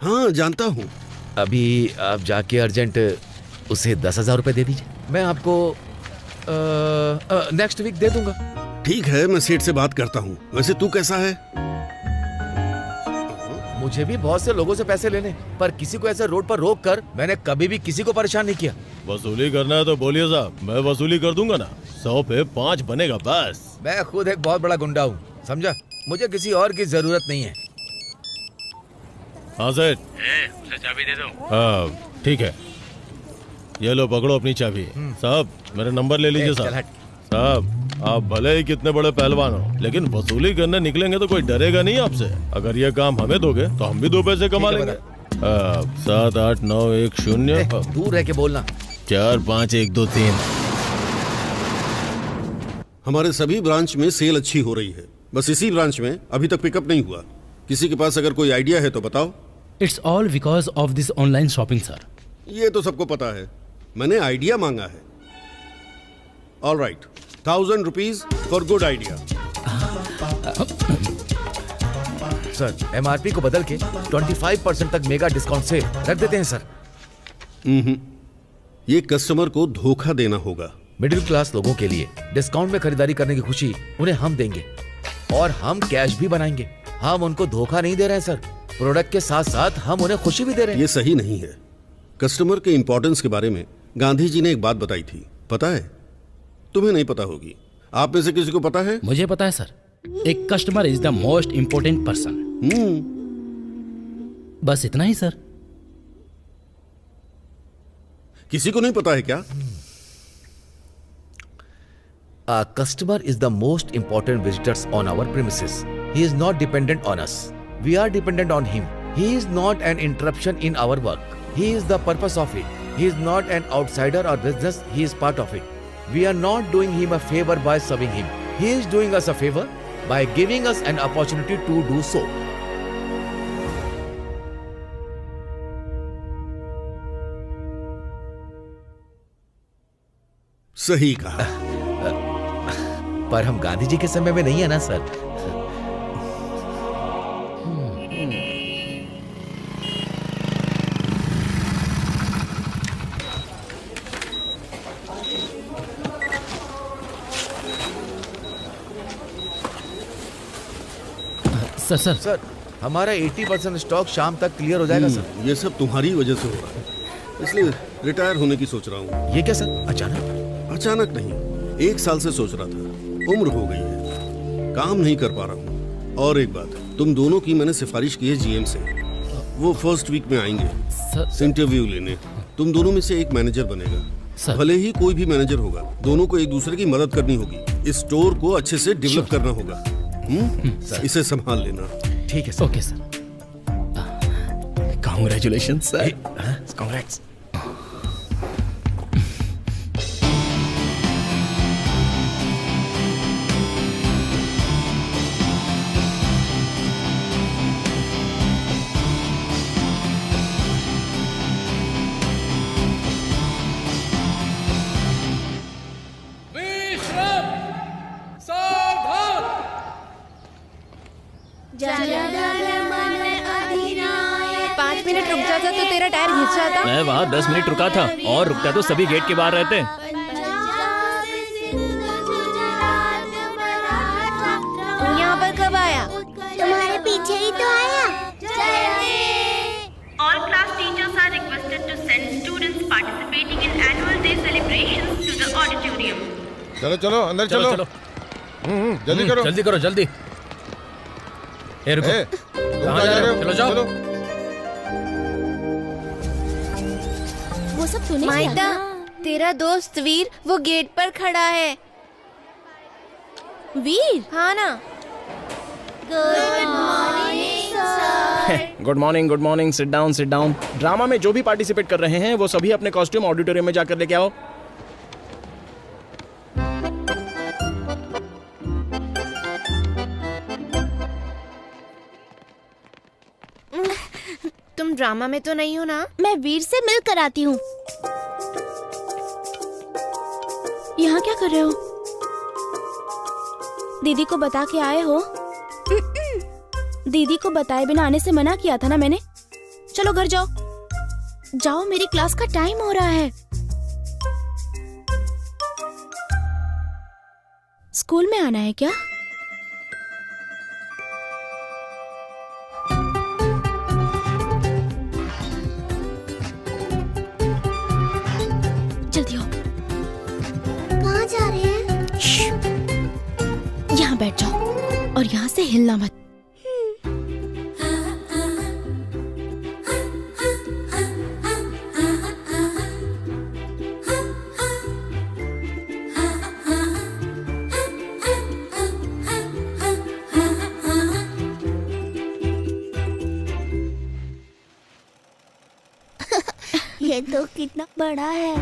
हाँ जानता हूँ। अभी आप जाके अर्जेंट उसे 10,000 रुपए दे दीजिए। मैं आपको नेक्स्ट वीक दे दूंगा। ठीक है, मैं सेठ से बात करता हूँ। वैसे तू कैसा है? मुझे भी बहुत से लोगों से पैसे लेने, पर किसी को ऐसे रोड पर रोक कर मैंने कभी भी किसी को परेशान नहीं किया। वसूली करना है तो बोलिए साहब, मैं वसूली कर दूंगा ना। 100 पे 5 बनेगा बस। मैं खुद एक बहुत बड़ा गुंडा हूँ, समझा? मुझे किसी और की जरूरत नहीं है। हाँ सेठ, उसे चाबी दे दो। हाँ ठीक है, ये लो पकड़ो अपनी चाबी। साहब मेरा नंबर ले लीजिए साहब। साहब आप भले ही कितने बड़े पहलवान हो, लेकिन वसूली करने निकलेंगे तो कोई डरेगा नहीं आपसे। अगर ये काम हमें दोगे तो हम भी 2 पैसे कमा लेंगे। 7 8 9 1 0 दूर रह के बोलना। 4 5 1 2 3। हमारे सभी ब्रांच में सेल अच्छी हो रही है, बस इसी ब्रांच में अभी तक पिकअप नहीं हुआ। किसी के पास अगर कोई आइडिया है तो बताओ। It's all because of this online shopping sir. ये तो सबको पता है, मैंने आइडिया मांगा है। All right, 1000 rupees for good idea. Sir MRP को बदल के 25% तक मेगा डिस्काउंट से रख देते हैं सर। ये कस्टमर को धोखा देना होगा। मिडिल क्लास लोगों के लिए डिस्काउंट में खरीदारी करने की खुशी उन्हें हम देंगे, और हम कैश भी बनाएंगे। हम उनको धोखा नहीं दे रहे हैं सर, प्रोडक्ट के साथ साथ हम उन्हें खुशी भी दे रहे हैं। ये सही नहीं है। कस्टमर के इंपॉर्टेंस के बारे में गांधी जी ने एक बात बताई थी, पता है? तुम्हें नहीं पता होगी। आप में से किसी को पता है? मुझे पता है सर। एक customer is the most important person. बस इतना ही सर। किसी को नहीं पता है क्या? A customer is the most important visitors on our premises. He is not dependent on us. We are dependent on him. He is not an interruption in our work. He is the purpose of it. He is not an outsider or business. He is part of it. We are not doing him a favor by serving him. He is doing us a favor by giving us an opportunity to do so. सही कहा। पर हम गांधी जी के समय में नहीं है ना सर। सर सर हमारा 80% स्टॉक शाम तक क्लियर हो जाएगा सर। ये सब तुम्हारी वजह से हो रहा है, इसलिए रिटायर होने की सोच रहा हूँ। ये क्या सर, अचानक? अचानक नहीं, 1 साल से सोच रहा था। उम्र हो गई है, काम नहीं कर पा रहा हूँ। और एक बात, तुम दोनों की मैंने सिफारिश की है GM से। वो फर्स्ट वीक में आएंगे इंटरव्यू लेने। तुम दोनों में से एक मैनेजर बनेगा। भले ही कोई भी मैनेजर होगा, दोनों को एक दूसरे की मदद करनी होगी। इस स्टोर को अच्छे से डेवलप करना होगा। इसे संभाल लेना। ठीक है sir. Okay sir. Congratulation sir. Congrats. Minute रुक जाता तो तेरा टायर घिस जाता। मैं वहाँ 10 मिनट रुका था, और रुकता तो सभी गेट के बाहर रहते। तू यहाँ पर कब आया? तुम्हारे पीछे ही तो आया। All class teachers are requested to send students participating in annual day celebrations to the auditorium. चलो चलो अंदर चलो। जल्दी करो। जल्दी करो जल्दी। ए रुको, कहाँ जा रहे हो? चलो जाओ। वो सब तूने माइदा, तेरा दोस्त वीर वो गेट पर खड़ा है। वीर? हाँ ना। Good morning sir. Good morning, good morning. Sit down, sit down. Drama में जो भी पार्टिसिपेट कर रहे हैं वो सभी अपने कॉस्ट्यूम ऑडिटोरियम में जाकर लेके आओ। तुम ड्रामा में तो नहीं हो ना? मैं वीर से मिल कर आती हूँ। यहाँ क्या कर रहे हो? दीदी को बता के आए हो? दीदी को बताए बिना आने से मना किया था ना मैंने। चलो घर जाओ। जाओ, मेरी क्लास का टाइम हो रहा है। स्कूल में आना है क्या? जल्दी आओ। कहाँ जा रहे हैं? यहाँ बैठ जाओ और यहाँ से हिलना मत। ये तो कितना बड़ा है।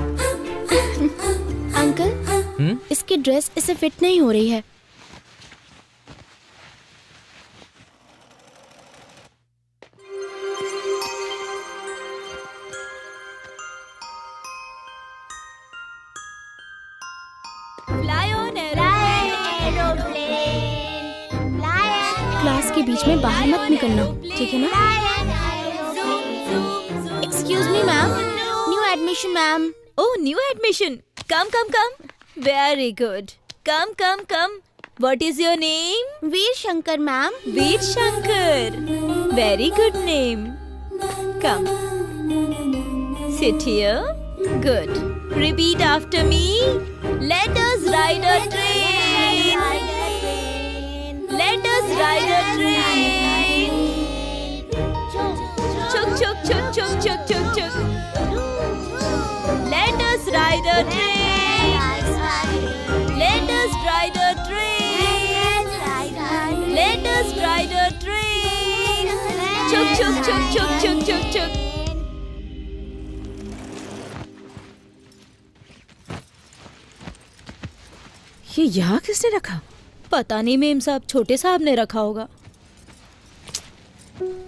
अंकल, इसकी ड्रेस इसे फिट नहीं हो रही है। क्लास के बीच में बाहर मत निकलना, ठीक है ना? Excuse me ma'am, new admission ma'am. Oh, new admission. Come come come. Very good. Come come come. What is your name? Veer Shankar ma'am. Veer Shankar, very good name. Come, sit here. Good. Repeat after me. Let us ride a train. Let us ride a train. Chuk chuk chuk chuk chuk chuk chuk. Let us ride a train. Let us ride a train. Let us ride a train. Chuk chuk chuk chuk chuk chuk chuk. ये यहाँ किसने रखा? पता नहीं ma'am साहब, छोटे साहब ने रखा होगा।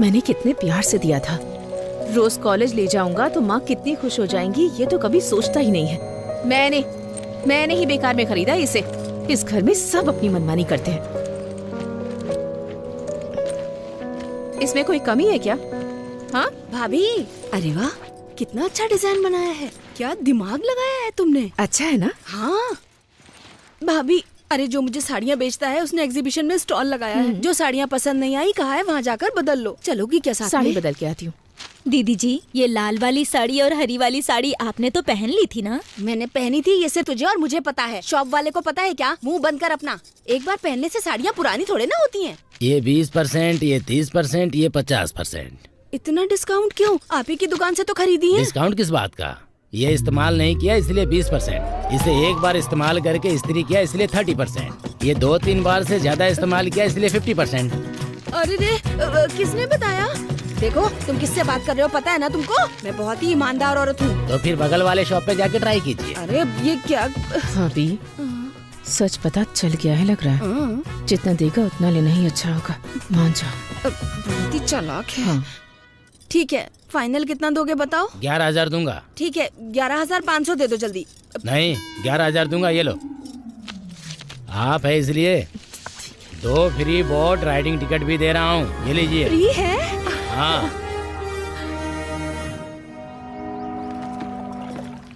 मैंने कितने प्यार से दिया था। रोज कॉलेज ले जाऊंगा तो माँ कितनी खुश हो जाएंगी, ये तो कभी सोचता ही नहीं है। मैंने ही बेकार में खरीदा इसे। इस घर में सब अपनी मनमानी करते हैं। इसमें कोई कमी है क्या? हाँ भाभी, अरे वाह, कितना अच्छा डिजाइन बनाया है। क्या दिमाग लगाया है तुमने। अच्छा है ना? हाँ भाभी, अरे जो मुझे साड़ियाँ बेचता है उसने एग्जीबिशन में स्टॉल लगाया है। जो साड़ियाँ पसंद नहीं आई कहा है वहाँ जाकर बदल लो। चलोगी क्या साथ में? साड़ी बदल के आती हूँ। दीदी जी, ये लाल वाली साड़ी और हरी वाली साड़ी आपने तो पहन ली थी ना? मैंने पहनी थी, ये सिर्फ तुझे और मुझे पता है। शॉप वाले को पता है क्या? मुंह बंद कर अपना। एक बार पहनने से साड़ियाँ पुरानी थोड़े ना होती हैं। ये 20%, ये 30%, ये 50%। इतना डिस्काउंट क्यों? आप ही की दुकान से तो खरीदी है। डिस्काउंट किस बात का? ये इस्तेमाल नहीं किया इसलिए 20%, इसे एक बार इस्तेमाल करके इस्त्री किया इसलिए 30%, ये 2-3 बार से ज्यादा इस्तेमाल किया इसलिए 50%। अरे रे, किसने बताया? देखो तुम किससे बात कर रहे हो पता है ना तुमको? मैं बहुत ही ईमानदार औरत हूँ। तो फिर बगल वाले शॉप पे जाके ट्राई कीजिए। अरे ये क्या? भाभी, सच पता चल गया है लग रहा है। जितना देगा उतना लेना ही अच्छा होगा, मान जाओ। बहुत ही चालाक है। हाँ। ठीक है, फाइनल कितना दोगे बताओ? 11,000 दूंगा। ठीक है, 11,500 दे दो जल्दी। नहीं, 11,000 दूंगा, ये लो। आप है इसलिए 2 फ्री बोट राइडिंग टिकट भी दे रहा हूँ, ये लीजिए। फ्री है? हाँ।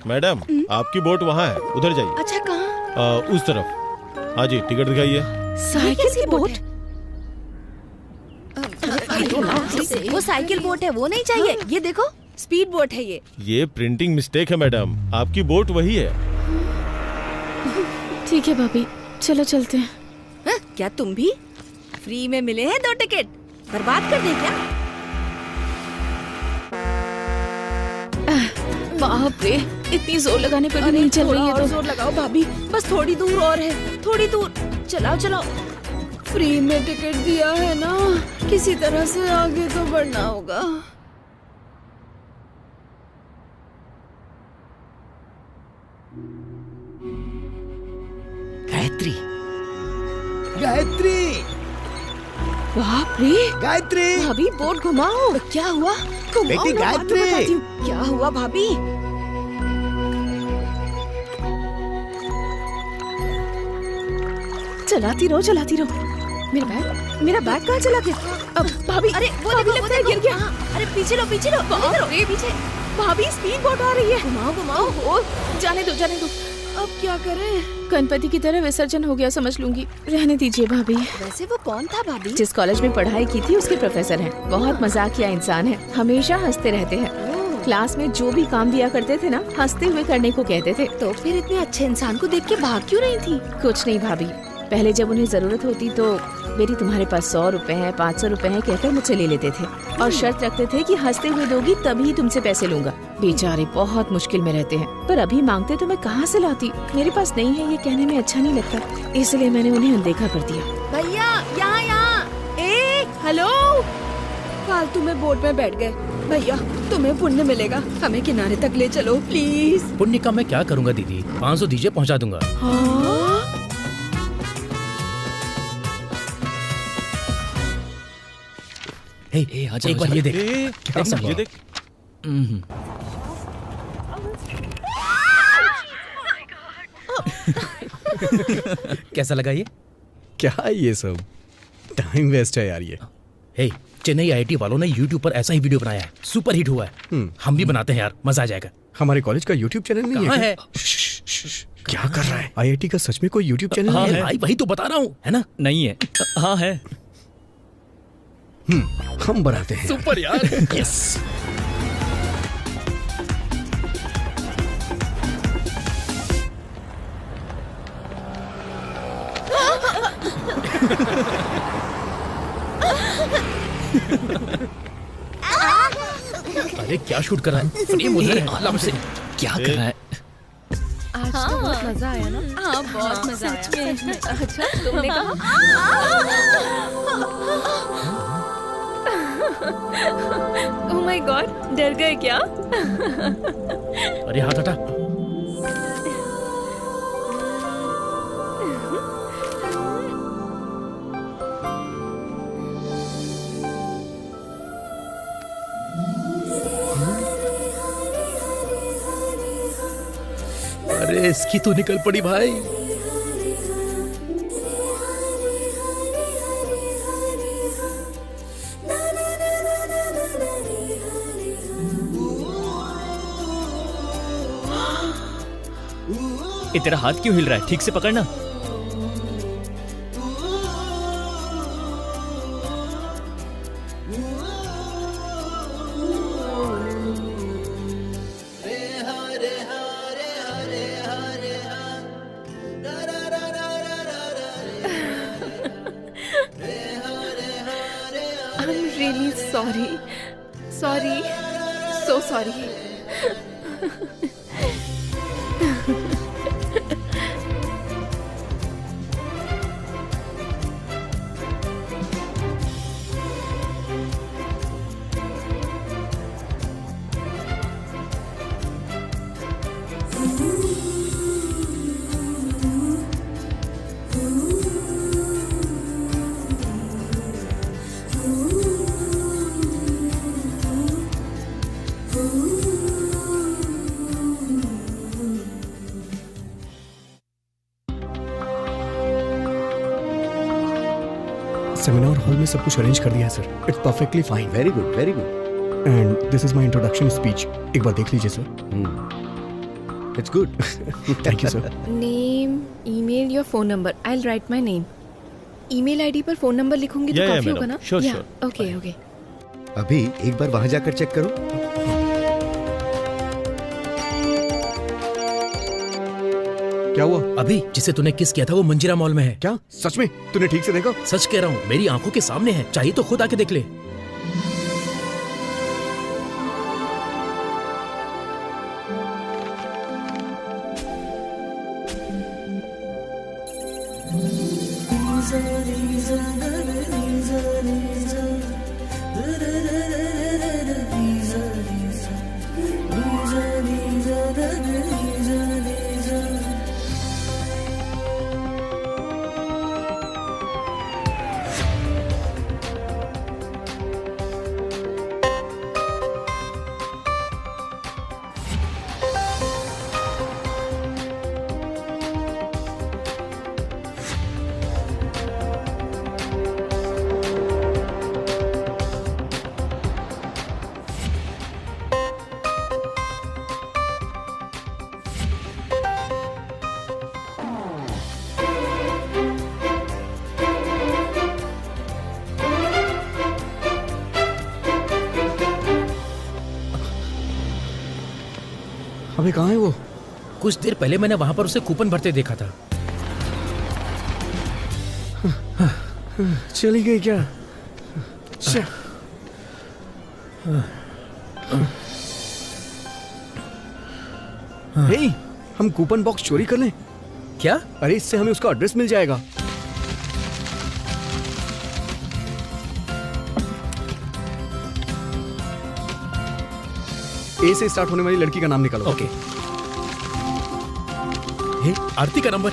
मैडम, आपकी बोट वहाँ है, उधर जाइए। अच्छा, कहाँ? उस तरफ। हाँ जी, टिकट दिखाइए। साइकिल की बोट? वो साइकिल बोट है, वो नहीं चाहिए। ये देखो, स्पीड बोट है ये। ये प्रिंटिंग मिस्टेक है मैडम, आपकी बोट वही है। ठीक है भाभी, चलो चलते हैं। हाँ, क्या तुम भी? फ्री में मिले हैं 2 टिकट, बर्बाद कर दे क्या? बाप रे, इतनी जोर लगाने पर भी नहीं चल रही है। तो जोर लगाओ भाभी, बस थोड़ी दूर और है, थोड़ी दूर। चलाओ चलाओ। फ्री में टिकट दिया है ना, किसी तरह से आगे तो बढ़ना होगा। गायत्री, गायत्री, बाप रे, गायत्री, भाभी बोट घुमाओ। क्या हुआ? बेटी गायत्री, क्या हुआ भाभी? चलाती रहो। मेरा बैग कहाँ चला गया? अब भाभी, अरे वो भाभी देखो, लगता है गिर गया। अरे पीछे लो, पीछे लो, पीछे। भाभी स्पीड बोट आ रही है। घुमाओ घुमाओ। ओ, जाने दो। अब क्या करें? गणपति की तरह विसर्जन हो गया समझ लूंगी। रहने दीजिए भाभी। वैसे वो कौन था भाभी? जिस कॉलेज में पढ़ाई की थी उसके प्रोफेसर हैं। बहुत मजाकिया इंसान है, हमेशा हंसते रहते हैं। क्लास में जो भी काम दिया करते थे ना, हंसते हुए करने को कहते थे। तो फिर इतने अच्छे इंसान को देख के भाग क्यों रही थी? कुछ नहीं भाभी, पहले जब उन्हें जरूरत होती तो बेटी तुम्हारे पास 100 रुपए है, 500 रुपए है कहकर मुझसे ले लेते थे और शर्त रखते थे कि हंसते हुए दोगी तभी तुमसे पैसे लूंगा। बेचारे बहुत मुश्किल में रहते हैं, पर अभी मांगते तो मैं कहाँ से लाती। मेरे पास नहीं है ये कहने में अच्छा नहीं लगता, इसलिए मैंने उन्हें अनदेखा कर दिया। भैया यहाँ। हेलो, फालतू में बोट में बैठ गए। भैया तुम्हें पुण्य मिलेगा, हमें किनारे तक ले चलो प्लीज। पुण्य का मैं क्या करूँगा दीदी, 500 दीजिए पहुँचा दूंगा। एक बार ये देख, ये देख। कैसा लगा ये? क्या ये सब टाइम वेस्ट है यार ये। हे, चेन्नई आईआईटी वालों ने यूट्यूब पर ऐसा ही वीडियो बनाया है, सुपर हिट हुआ है। हम भी बनाते हैं यार, मजा आ जाएगा। हमारे कॉलेज का यूट्यूब चैनल नहीं कहाँ है? है? क्या कर रहा है? आईआईटी का सच में कोई यूट्यूब चैनल हाँ नहीं है भाई, वही तो बता रहा हूँ, है ना? नहीं है। हाँ है। हम बनाते हैं। सुपर यार। यस। अरे क्या शूट कर रहा है? फ्रेम उधर है, आराम से। क्या कर रहा है? आज तो बहुत मजा आया ना? हाँ बहुत मजा आया। अच्छा तुमने कहा? ओह माय गॉड, डर गए क्या? अरे हाथ हटा। अरे इसकी तो निकल पड़ी भाई। ये तेरा हाथ क्यों हिल रहा है? ठीक से पकड़ना। I'm really sorry. Sorry. So sorry. Seminar hall में सब कुछ अरेंज कर दिया है sir. It's perfectly fine. Very good, very good. And this is my introduction speech. एक बार देख लीजिए sir. It's good. Thank you sir. Name, email, your phone number. I'll write my name. Email ID पर phone number लिखूंगी तो काफी होगा ना? Sure, Yeah, sure. okay, okay. अभी एक बार वहां जाकर चेक करो। क्या हुआ? अभी जिसे तूने किस किया था वो मंजीरा मॉल में है। क्या सच में? तूने ठीक से देखा? सच कह रहा हूँ, मेरी आंखों के सामने है। चाहिए तो खुद आके देख ले। अबे कहाँ है वो? कुछ देर पहले मैंने वहां पर उसे कूपन भरते देखा था। चली गई क्या? हे, हम कूपन बॉक्स चोरी कर लें क्या? अरे इससे हमें उसका एड्रेस मिल जाएगा। ए से स्टार्ट होने वाली लड़की का नाम निकालो। ओके। हे, आरती का नंबर।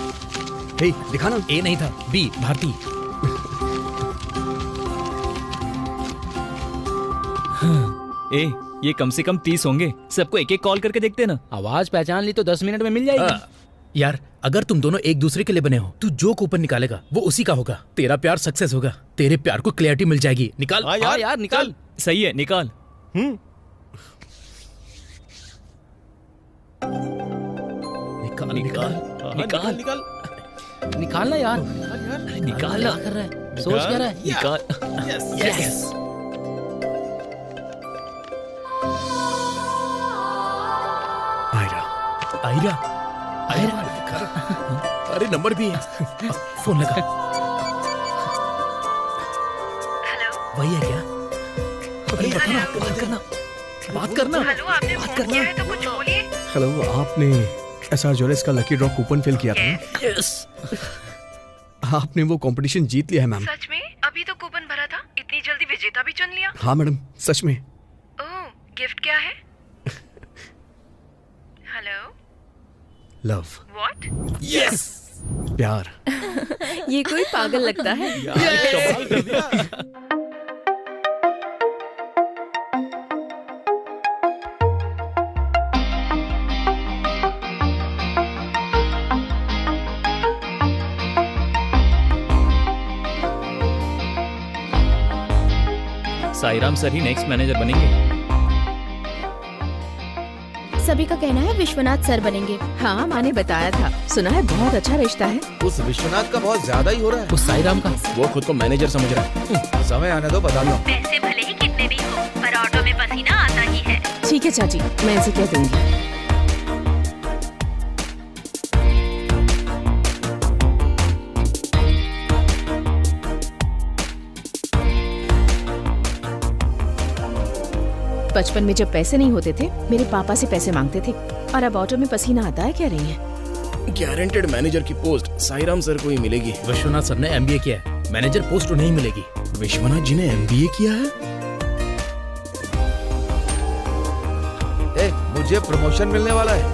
हे, दिखा ना। ए नहीं था, बी, भारती। ए, ये कम से कम 30 होंगे। सबको एक एक कॉल करके देखते ना। आवाज पहचान ली तो 10 मिनट में मिल जाएगी। यार अगर तुम दोनों एक दूसरे के लिए बने हो, तू जो कूपन निकालेगा वो उसी का होगा। तेरा प्यार सक्सेस होगा। तेरे प्यार को क्लैरिटी मिल जाएगी। निकाल। हाँ यार निकाल। सही है, निकाल। निकाल निकाल निकाल निकाल निकालना यार। निकाल। क्या कर रहा है? सोच क्या रहा है? निकाल। यस। आयरा। आयरा। आयरा। अरे नंबर भी है। फोन लगा। वही है क्या? अरे बताना, बात करना, बात करना। हेलो, आपने फोन किया है तो कुछ बोलिए। हेलो, आपने एसआर ज्वेलर्स का लकी ड्रॉ कूपन फिल किया था ना? यस। आपने वो कंपटीशन जीत लिया है मैम। सच में? अभी तो कूपन भरा था, इतनी जल्दी विजेता भी चुन लिया? हाँ मैडम, सच में। ओह, गिफ्ट क्या है? हेलो? लव। व्हाट? यस। प्यार। ये कोई पागल लगता है। कमाल कर दिया। साईराम सर ही नेक्स्ट मैनेजर बनेंगे। सभी का कहना है विश्वनाथ सर बनेंगे। हाँ, माँ ने बताया था। सुना है बहुत अच्छा रिश्ता है। उस विश्वनाथ का बहुत ज्यादा ही हो रहा है। उस साईराम का वो खुद को मैनेजर समझ रहा है। समय आने दो, बता दो। पैसे भले ही कितने भी हो, पर ऑटो में पसीना आता ही है। ठीक है चाची, मैं इसे कह दूंगी। बचपन में जब पैसे नहीं होते थे, मेरे पापा से पैसे मांगते थे, और अब ऑटो में पसीना आता है। कह रही है गारंटेड मैनेजर की पोस्ट साईराम सर को ही मिलेगी। विश्वनाथ सर ने एमबीए किया है, मैनेजर पोस्ट नहीं मिलेगी। विश्वनाथ जी ने एमबीए किया है? मुझे प्रमोशन मिलने वाला है।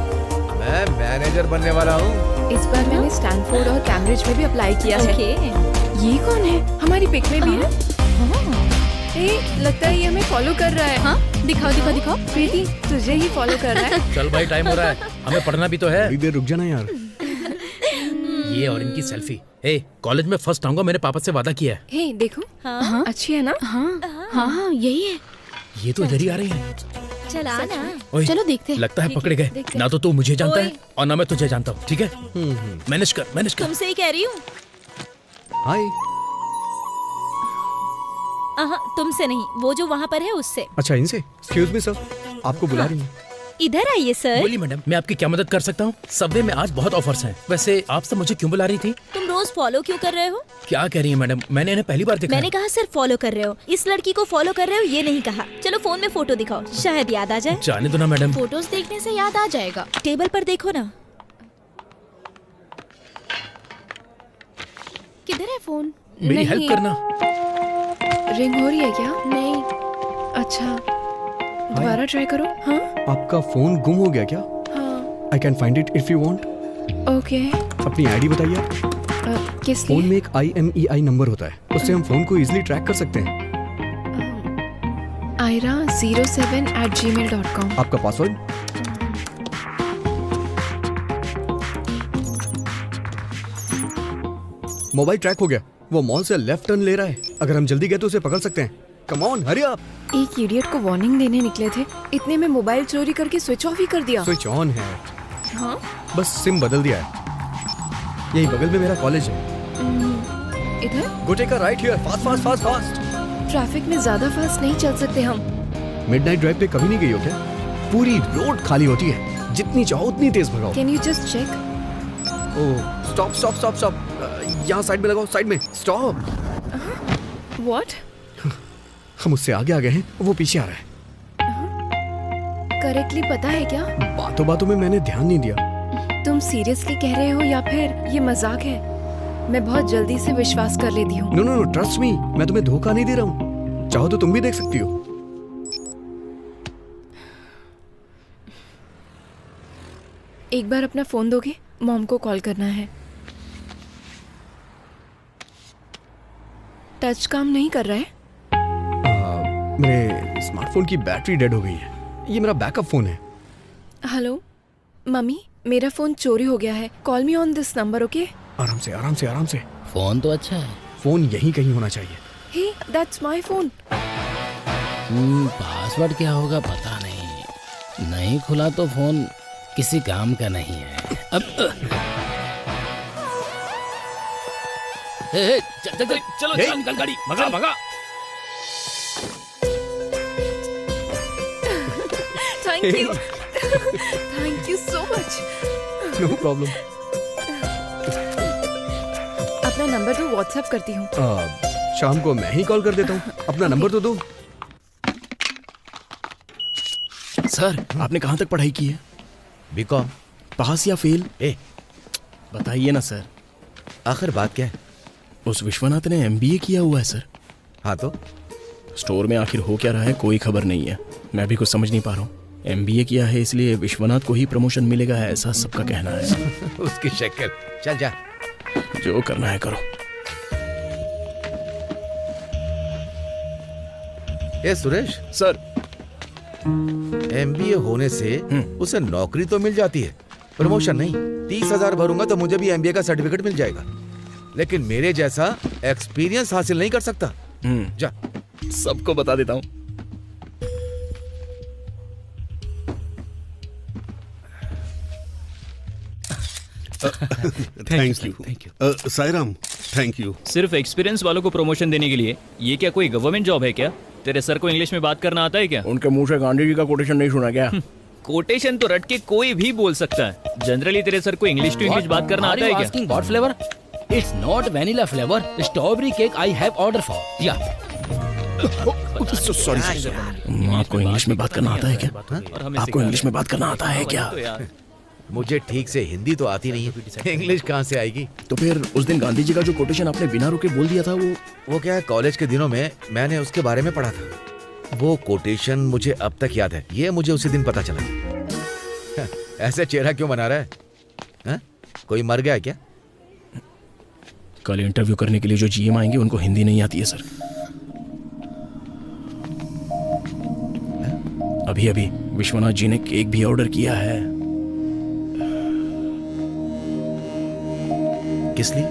मैं मैनेजर बनने वाला हूँ। इस बार मैंने स्टैनफोर्ड और कैम्ब्रिज में भी अप्लाई किया है। ये कौन है? हमारी पिक में भी है। लगता है ये हमें फॉलो कर रहा है। हाँ, दिखाओ दिखाओ दिखाओ। प्रीति, तुझे ही फॉलो कर रहा है। चल भाई, टाइम हो रहा है, हमें पढ़ना भी तो है। थोड़ी देर रुक जाना यार। ये और इनकी सेल्फी। कॉलेज में फर्स्ट आऊंगा, मेरे पापा से वादा किया है। हे देखो। हाँ, अच्छी है ना? हाँ, यही है। ये तो इधर ही आ रही है। चला ना। ओए, चलो देखते हैं। लगता है पकड़े गए। ना तो तू मुझे जानता है और ना मैं तुझे जानता हूँ। ठीक है, मैनेज कर, मैनेज कर। तुमसे ही कह रही हूँ। हाय। तुमसे नहीं, वो जो वहाँ पर है उससे। अच्छा, इनसे? एक्सक्यूज मी सर, आपको बुला रही हैं। इधर आइए सर। बोलिए मैडम, मैं आपकी क्या मदद कर सकता हूँ? सबवे में आज बहुत ऑफर्स हैं। वैसे आप सब मुझे क्यों बुला रही थी? तुम रोज फॉलो क्यों कर रहे हो? क्या कह रही है मैडम? मैंने इन्हें पहली बार देखा। मैंने कहा सर फॉलो कर रहे हो, इस लड़की को फॉलो कर रहे हो ये नहीं कहा। चलो फोन में फोटो दिखाओ, शायद याद आ जाए। जाने दो ना मैडम। फोटोज देखने से याद आ जाएगा। टेबल पर देखो ना। किधर है फोन? मेरी हेल्प करना। रिंग हो रही है क्या? नहीं। अच्छा, दोबारा ट्राई करो। हाँ, आपका फोन गुम हो गया क्या? हाँ। I can find it if you want. Okay. अपनी आईडी बताइए आप। किस फोन लिए? में एक IMEI नंबर होता है, उससे हम फोन को इजीली ट्रैक कर सकते हैं। aira07@gmail.com। आपका पासवर्ड? मोबाइल ट्रैक हो गया। वो मॉल से लेफ्ट टर्न ले रहा है। अगर हम जल्दी गए तो उसे पकड़ सकते हैं। Come on, hurry up. एक इडियट को वार्निंग देने निकले थे, इतने में मोबाइल चोरी करके स्विच ऑफ ही कर दिया। स्विच ऑन है। हाँ? बस सिम बदल दिया है। यही बगल में मेरा कॉलेज है। इधर? Go take a right here, fast fast fast fast. Traffic में ज्यादा फास्ट नहीं चल सकते हम। मिडनाइट ड्राइव पे कभी नहीं गई हो क्या? पूरी रोड खाली होती है, जितनी चाहो उतनी तेज भगाओ। Can you just check? Oh stop stop stop stop, यहाँ साइड में लगाओ, साइड में स्टॉप। व्हाट? हम उससे आगे आ गए हैं, वो पीछे आ रहा है। करेक्टली पता है क्या? बातों बातों में मैंने ध्यान नहीं दिया। तुम सीरियसली कह रहे हो या फिर ये मजाक है? मैं बहुत जल्दी से विश्वास कर लेती हूँ। No no no, trust me, मैं तुम्हें धोखा नहीं दे रहा हूँ। चाहो तो तुम भी देख सकती हो। एक बार अपना फोन दोगे? मॉम को कॉल करना है। टच काम नहीं कर रहा है? मेरे स्मार्टफोन की बैटरी डेड हो गई है। ये मेरा बैकअप फोन है। हेलो मम्मी, मेरा फोन चोरी हो गया है। Call me on this number, okay? आराम से आराम से आराम से। फोन तो अच्छा है। फोन यहीं कहीं होना चाहिए। हे, दैट्स माय फोन। पासवर्ड क्या होगा पता नहीं। नहीं खुला तो फोन किसी काम का नहीं है। अब चलो निकल गाड़ी, भगा भगा। Thank you, thank you so much. No problem. अपना नंबर तो व्हाट्सएप करती हूँ। शाम को मैं ही कॉल कर देता हूँ। अपना नंबर तो दो। सर आपने कहाँ तक पढ़ाई की है? बीकॉम। पास या फेल? बताइए ना सर। आखिर बात क्या है? उस विश्वनाथ ने MBA किया हुआ है सर। हाँ तो स्टोर में आखिर हो क्या रहा है कोई खबर नहीं है। मैं भी कुछ समझ नहीं पा रहा हूँ। MBA किया है इसलिए विश्वनाथ को ही प्रमोशन मिलेगा है, ऐसा सबका कहना है। उसकी शक्ल। चल जा, जो करना है करो। ए सुरेश सर, MBA होने से उसे नौकरी तो मिल जाती है, प्रमोशन नहीं। 30,000 भरूंगा तो मुझे भी MBA का सर्टिफिकेट मिल जाएगा, लेकिन मेरे जैसा एक्सपीरियंस हासिल नहीं कर सकता। जा, सबको बता देता हूँ। Thank you. Sairam, thank you. सिर्फ एक्सपीरियंस वालों को प्रमोशन देने के लिए? ये क्या कोई गवर्नमेंट जॉब है क्या? तेरे सर को इंग्लिश में बात करना आता है क्या? उनके मुंह से गांधी जी का कोटेशन नहीं सुना क्या? कोटेशन तो रट के कोई भी बोल सकता है। जनरली तेरे सर को इंग्लिश टू इंग्लिश बात करना आता है क्या? Asking what flavor? It's not vanilla flavor. Strawberry cake I have order for. Yeah. Sorry sir. आपको इंग्लिश में बात करना आता है क्या? आपको इंग्लिश में बात करना आता है क्या? मुझे ठीक से हिंदी तो आती नहीं है, इंग्लिश कहाँ से आएगी? तो फिर उस दिन गांधी जी का जो कोटेशन आपने बिना रुके बोल दिया था वो क्या है, कॉलेज के दिनों में मैंने उसके बारे में पढ़ा था। वो कोटेशन मुझे अब तक याद है। ये मुझे उसी दिन पता चला। ऐसे चेहरा क्यों बना रहा है? कोई मर गया क्या? कल इंटरव्यू करने के लिए जो GM आएंगे उनको हिंदी नहीं आती है सर। अभी अभी विश्वनाथ जी ने केक भी ऑर्डर किया है। किस लिए?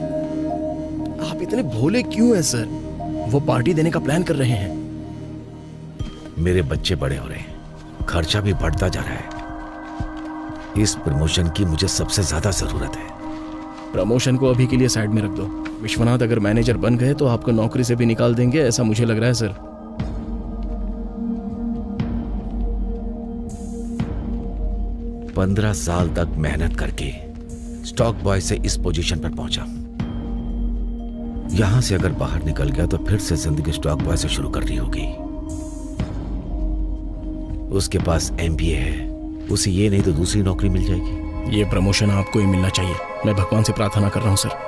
आप इतने भोले क्यों हैं सर? वो पार्टी देने का प्लान कर रहे हैं। मेरे बच्चे बड़े हो रहे हैं, खर्चा भी बढ़ता जा रहा है। इस प्रमोशन की मुझे सबसे ज्यादा जरूरत है। प्रमोशन को अभी के लिए साइड में रख दो। विश्वनाथ अगर मैनेजर बन गए तो आपको नौकरी से भी निकाल देंगे, ऐसा मुझे लग रहा है सर। 15 साल तक मेहनत करके स्टॉक बॉय से इस पोजीशन पर पहुंचा। यहां से अगर बाहर निकल गया तो फिर से जिंदगी स्टॉक बॉय से शुरू करनी होगी। उसके पास MBA है, उसे ये नहीं तो दूसरी नौकरी मिल जाएगी। ये प्रमोशन आपको ही मिलना चाहिए। मैं भगवान से प्रार्थना कर रहा हूं सर।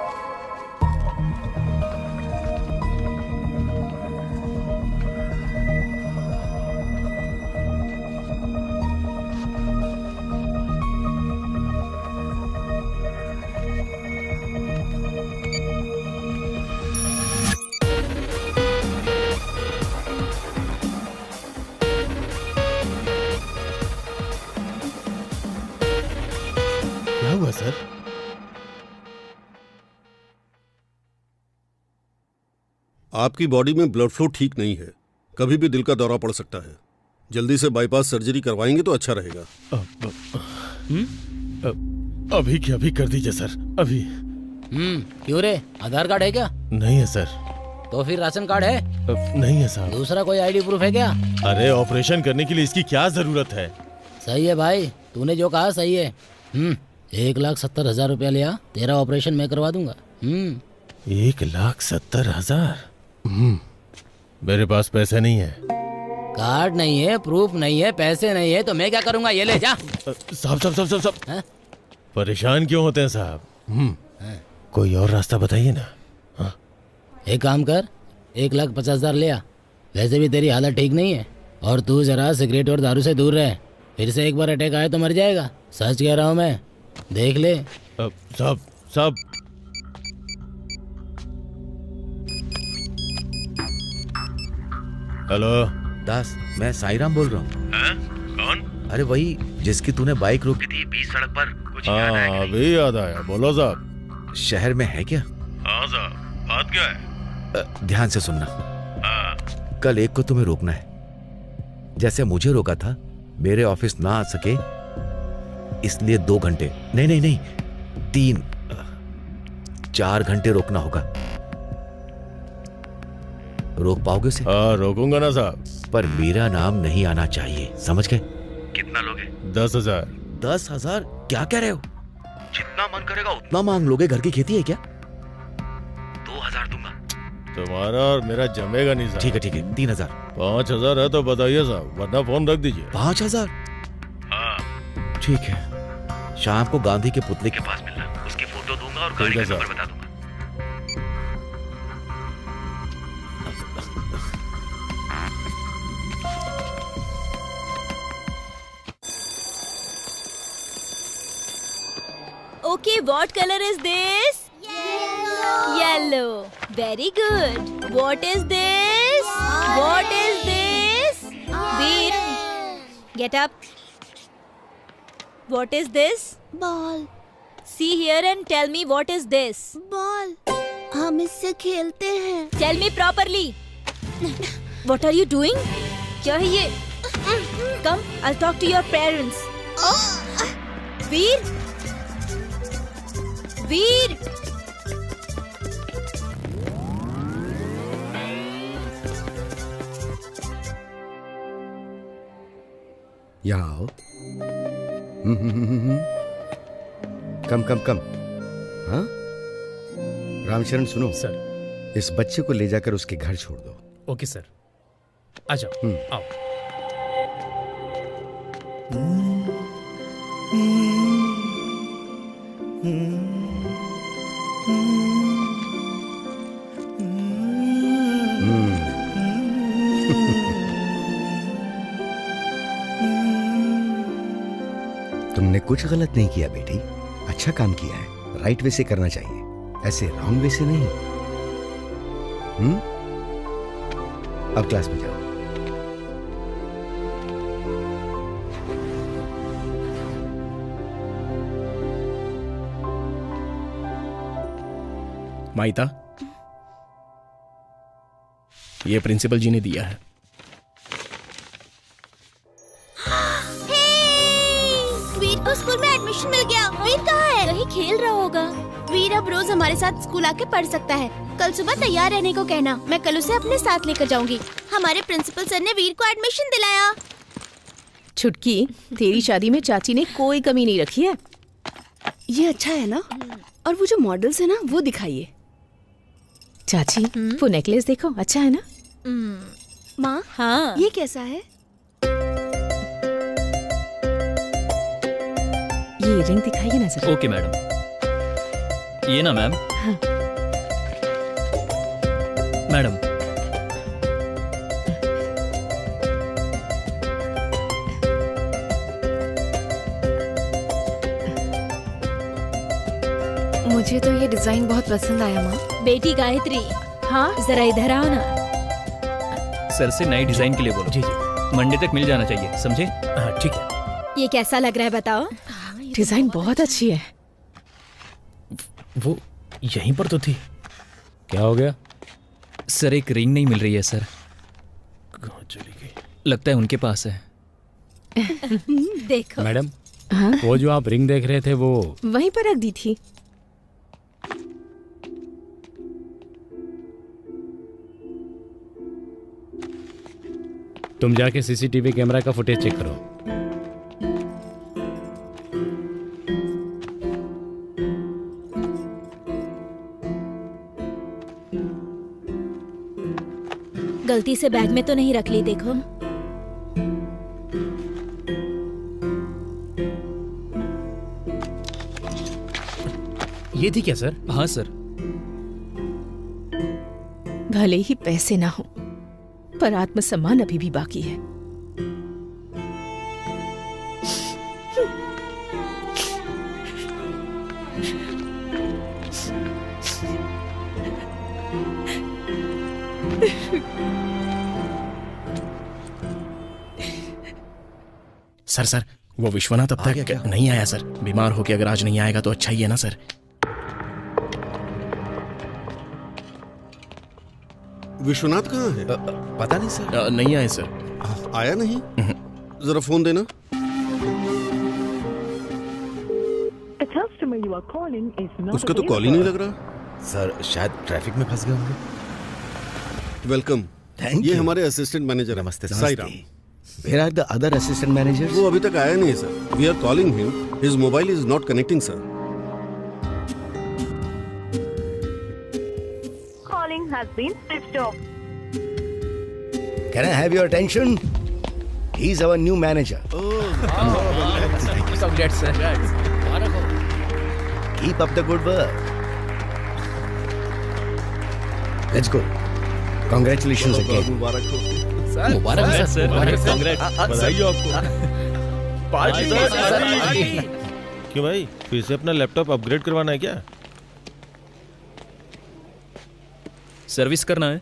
क्या हुआ सर? आपकी बॉडी में ब्लड फ्लो ठीक नहीं है, कभी भी दिल का दौरा पड़ सकता है। जल्दी से बाईपास सर्जरी करवाएंगे तो अच्छा रहेगा। अभी क्या अभी कर दीजिए सर, अभी। क्यों रे, आधार कार्ड है क्या? नहीं है सर। तो फिर राशन कार्ड है? नहीं है साहब। दूसरा कोई ID प्रूफ है क्या? अरे ऑपरेशन करने के लिए इसकी क्या जरूरत है? सही है भाई, तूने जो कहा सही है। 1,70,000 रुपया लिया, तेरा ऑपरेशन मैं करवा दूंगा। 1,70,000। मेरे पास पैसे नहीं है। कार्ड नहीं है, प्रूफ नहीं है, पैसे नहीं है, तो मैं क्या करूंगा? ये ले जा। साहब परेशान क्यों होते हैं साहब? कोई और रास्ता बताइए ना। एक काम कर, 1,50,000 ले आ। वैसे भी तेरी हालत ठीक नहीं है, और तू जरा सिगरेट और दारू से दूर रहे। फिर से एक बार अटैक आए तो मर जाएगा। सच कह रहा हूँ मैं, देख ले। साहब हेलो दास, मैं साईराम बोल रहा हूँ। कौन? अरे वही जिसकी तूने बाइक रोकी थी बीच सड़क पर। कुछ याद आया? अभी याद आया। बोलो साहब। शहर में है क्या? हाँ साहब, बात क्या है? ध्यान से सुनना। कल एक को तुम्हें रोकना है, जैसे मुझे रोका था। मेरे ऑफिस ना आ सके इसलिए 2 घंटे नहीं 3-4 घंटे रोकना होगा। रोक पाओगे उसे? हाँ रोकूंगा ना साहब, पर मेरा नाम नहीं आना चाहिए, समझ गए? कितना लोगे? 10,000। 10,000? क्या कह रहे हो? जितना मन करेगा उतना मांग लोगे। घर की खेती है क्या? 2,000 दूंगा। तुम्हारा और मेरा जमेगा नहीं साहब। ठीक है 3,000। 5,000 है तो बताइए साहब, वरना फोन रख दीजिए। 5,000? हाँ ठीक है, शाम को गांधी के पुतले के पास मिलना। उसकी फोटो दूंगा और गाड़ी का नंबर बता दूंगा। Okay, what color is this? Yellow. Very good. What is this? What is this? Veer, get up. What is this? Ball. See here and tell me what is this? Ball, हम इससे खेलते हैं। Tell me properly. What are you doing? क्या है ये? Come, I'll talk to your parents. Veer. Veer. यहाँ आओ। कम। हाँ, रामचरण सुनो सर। इस बच्चे को ले जाकर उसके घर छोड़ दो। ओके सर, आ जाओ। आओ। तुमने कुछ गलत नहीं किया बेटी, अच्छा काम किया है। राइट वे से करना चाहिए, ऐसे रॉन्ग वे से नहीं। अब क्लास में जाओ। माइता, ये प्रिंसिपल जी ने दिया है। वीर को स्कूल में एडमिशन मिल गया। वीर कहाँ है? कहीं खेल रहा होगा। वीर अब रोज हमारे साथ स्कूल आके पढ़ सकता है। कल सुबह तैयार रहने को कहना, मैं कल उसे अपने साथ लेकर जाऊंगी। हमारे प्रिंसिपल सर ने वीर को एडमिशन दिलाया। छुटकी, तेरी शादी में चाची ने कोई कमी नहीं रखी है। ये अच्छा है ना? और वो जो मॉडल्स है ना, वो दिखाइए। चाची, वो नेकलेस देखो, अच्छा है ना? माँ, हाँ, ये कैसा है? ये रिंग दिखाइए ना जरा। Okay madam. ये ना मैम। हाँ। मैडम, मुझे तो ये डिजाइन बहुत पसंद आया माँ। बेटी गायत्री, हाँ जरा इधर आओ ना। सर से नई डिजाइन के लिए बोलो। जी। मंडे तक मिल जाना चाहिए, समझे? हाँ ठीक है। ये कैसा लग रहा है बताओ? डिजाइन बहुत अच्छी है। वो यहीं पर तो थी। क्या हो गया? सर एक रिंग नहीं मिल रही है सर। कहाँ चली गई? लगता है उनके पास है। देखो मैडम, हाँ? वो जो आप रिंग देख रहे थे वो वहीं पर रख दी थी। तुम जाके सीसीटीवी कैमरा का फुटेज चेक करो। गलती से बैग में तो नहीं रख ली? देखो। ये थी क्या सर? हाँ सर। भले ही पैसे ना हो, पर आत्मसम्मान अभी भी बाकी है। सर वो विश्वनाथ अब तक नहीं आया सर। बीमार होके अगर आज नहीं आएगा तो अच्छा ही है ना सर। विश्वनाथ कहाँ है? पता नहीं सर। नहीं आए सर। आया नहीं? जरा फोन देना। उसका तो कॉल ही नहीं लग रहा। सर शायद ट्रैफिक में फंस गए होंगे। वेलकम। ये हमारे असिस्टेंट मैनेजर। नमस्ते। Sairam. Where are the other assistant managers? वो अभी तक आया नहीं sir. We are calling him. His mobile is not connecting, sir. Calling has been switched off. Can I have your attention? He's our new manager. Congrats, sir. Keep up the good work. Let's go. Congratulations again. मुबारक हो। मुबारक sir. बधाई हो आपको। क्यों भाई, फिर से अपना laptop upgrade करवाना है क्या? सर्विस करना है?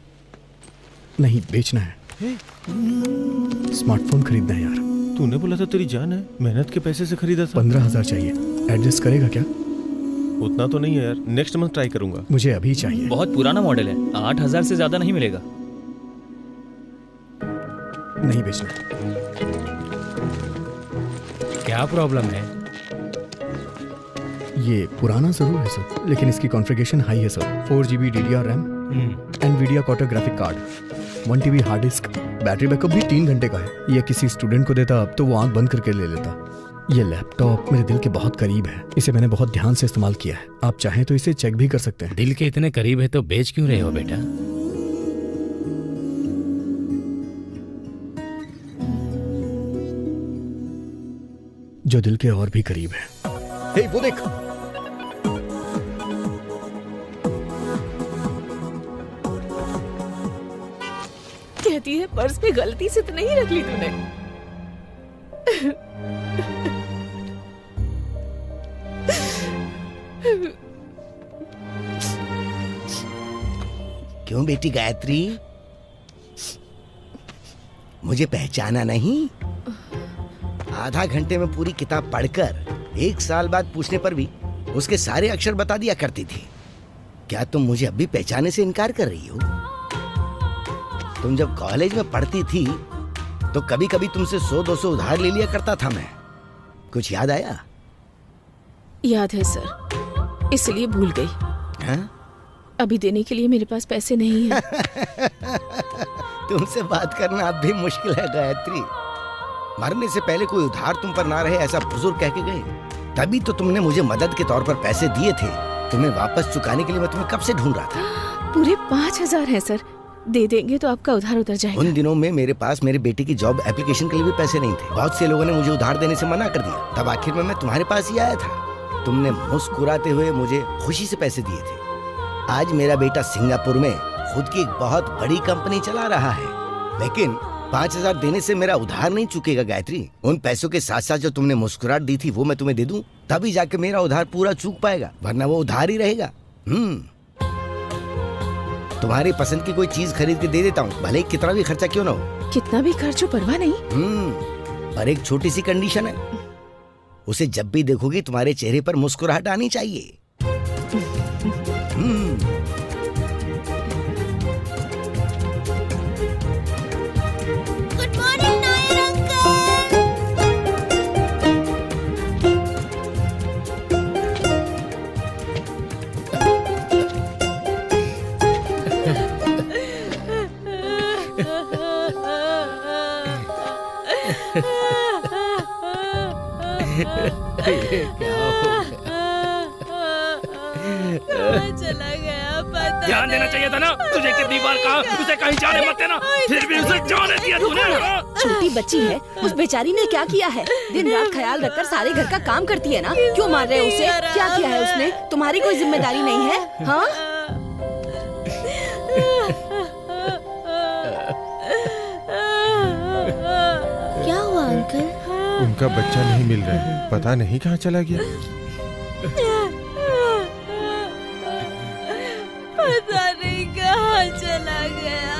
नहीं, बेचना है। स्मार्टफोन खरीदना है यार। तूने बोला था तेरी जान है, मेहनत के पैसे से खरीदा था। 15,000 चाहिए। एडजस्ट करेगा क्या? उतना तो नहीं है यार, नेक्स्ट मंथ ट्राई करूंगा। मुझे अभी चाहिए। बहुत पुराना मॉडल है, 8,000 से ज्यादा नहीं मिलेगा। नहीं बेचना। क्या प्रॉब्लम है? ये पुराना जरूर है सर, लेकिन इसकी कॉन्फ़िगरेशन हाई है sir. 4GB DDR RAM, NVIDIA quarter graphic card, 1 TB hard disk, battery backup भी 3 घंटे का है। ये किसी स्टूडेंट को देता अब तो वो आंख बंद करके ले लेता। ये लैपटॉप मेरे दिल के बहुत करीब है, इसे मैंने बहुत ध्यान से इस्तेमाल किया है। आप चाहें तो इसे चेक भी कर सकते हैं। दिल के इतने करीब है तो बेच क्यों रहे हो बेटा? जो दिल के और भी करीब है। हे वो देख। कहती है पर्स में गलती से तो नहीं रख ली तूने। क्यों बेटी गायत्री, मुझे पहचाना नहीं? आधा घंटे में पूरी किताब पढ़कर 1 साल बाद पूछने पर भी उसके सारे अक्षर बता दिया करती थी। क्या तुम मुझे अब भी पहचानने से इनकार कर रही हो? तुम जब कॉलेज में पढ़ती थी तो कभी कभी तुमसे 100-200 उधार ले लिया करता था मैं। कुछ याद आया? याद है सर, इसलिए भूल गई। हाँ? अभी देने के लिए मेरे पास पैसे नहीं है। तुमसे बात करना अब भी मुश्किल है गायत्री। मरने से पहले कोई उधार तुम पर ना रहे ऐसा बुजुर्ग कह के गए। तभी तो तुमने मुझे मदद के तौर पर पैसे दिए थे। तुम्हें वापस चुकाने के लिए मैं तुम्हें कब से ढूंढ रहा था। पूरे 5,000 है सर, दे देंगे तो आपका उधार उतर जाएगा। उन दिनों में मेरे पास मेरे बेटे की जॉब एप्लीकेशन के लिए भी पैसे नहीं थे। बहुत से लोगों ने मुझे उधार देने से मना कर दिया। तब आखिर में मैं तुम्हारे पास ही आया था। तुमने मुस्कुराते हुए मुझे खुशी से पैसे दिए थे। आज मेरा बेटा सिंगापुर में खुद की एक बहुत बड़ी कंपनी चला रहा है, लेकिन 5,000 देने से मेरा उधार नहीं चुकेगा गायत्री। उन पैसों के साथ साथ जो तुमने मुस्कुराहट दी थी वो मैं तुम्हें दे दूं, तभी जाके मेरा उधार पूरा चूक पाएगा, वरना वो उधार ही रहेगा। तुम्हारी पसंद की कोई चीज खरीद के दे देता हूँ, भले कितना भी खर्चा क्यों ना हो। कितना भी खर्च हो परवाह नहीं। पर एक छोटी सी कंडीशन है, उसे जब भी देखोगी तुम्हारे चेहरे पर मुस्कुराहट आनी चाहिए। Good morning Nair uncle. कहाँ चला गया पता ध्यान देना चाहिए था ना। तुझे कितनी बार कहा उसे कहीं जाने मत देना, फिर भी उसे जाने दिया तूने। छोटी बच्ची है, उस बेचारी ने क्या किया है? दिन रात ख्याल रखकर सारे घर का काम करती है ना, क्यों मार रहे हो उसे? क्या किया है उसने? तुम्हारी कोई जिम्मेदारी नहीं है? हाँ, क्या हुआ अंकल? उनका बच्चा नहीं मिल रहा है, पता नहीं कहाँ चला गया। पता नहीं कहाँ चला गया।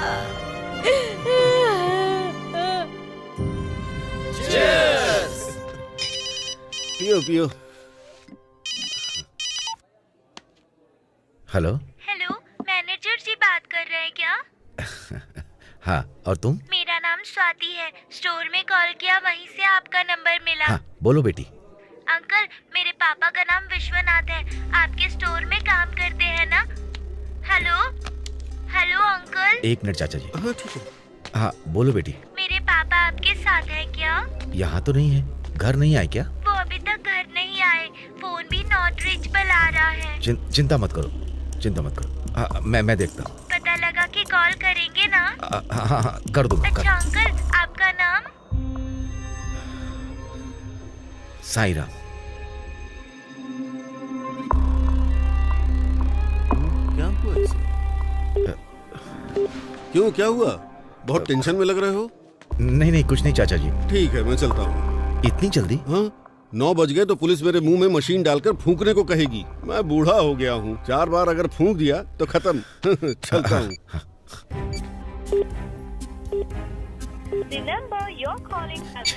पियो पियो। हेलो। हेलो, मैनेजर जी बात कर रहे हैं क्या? हाँ, और तुम? मेरा नाम स्वाति है, स्टोर में कॉल किया, वहीं से आपका नंबर मिला। हाँ, बोलो बेटी। अंकल, मेरे पापा का नाम विश्वनाथ है, आपके स्टोर में काम करते हैं ना? Hello hello uncle. एक मिनट चाचा जी। हाँ ठीक है। हाँ बोलो बेटी। मेरे पापा आपके साथ है क्या? यहाँ तो नहीं है, घर नहीं आए क्या? वो अभी तक घर नहीं आए, फोन भी नॉट रीचेबल आ रहा है। चिंता मत करो, चिंता मत करो। हाँ, मैं देखता हूँ। पता लगा कि कॉल करेंगे ना? हाँ, कर दूंगा। अच्छा अंकल, आपका नाम? साईं राम। क्या हुआ इसे? क्यों, क्या हुआ? बहुत टेंशन में लग रहे हो। नहीं कुछ नहीं चाचा जी। ठीक है, मैं चलता हूँ। इतनी जल्दी? हाँ, 9 बज गए तो पुलिस मेरे मुंह में मशीन डालकर फूंकने को कहेगी। मैं बूढ़ा हो गया हूँ, 4 बार अगर फूंक दिया तो खत्म। चलता हूँ। The number you're calling has...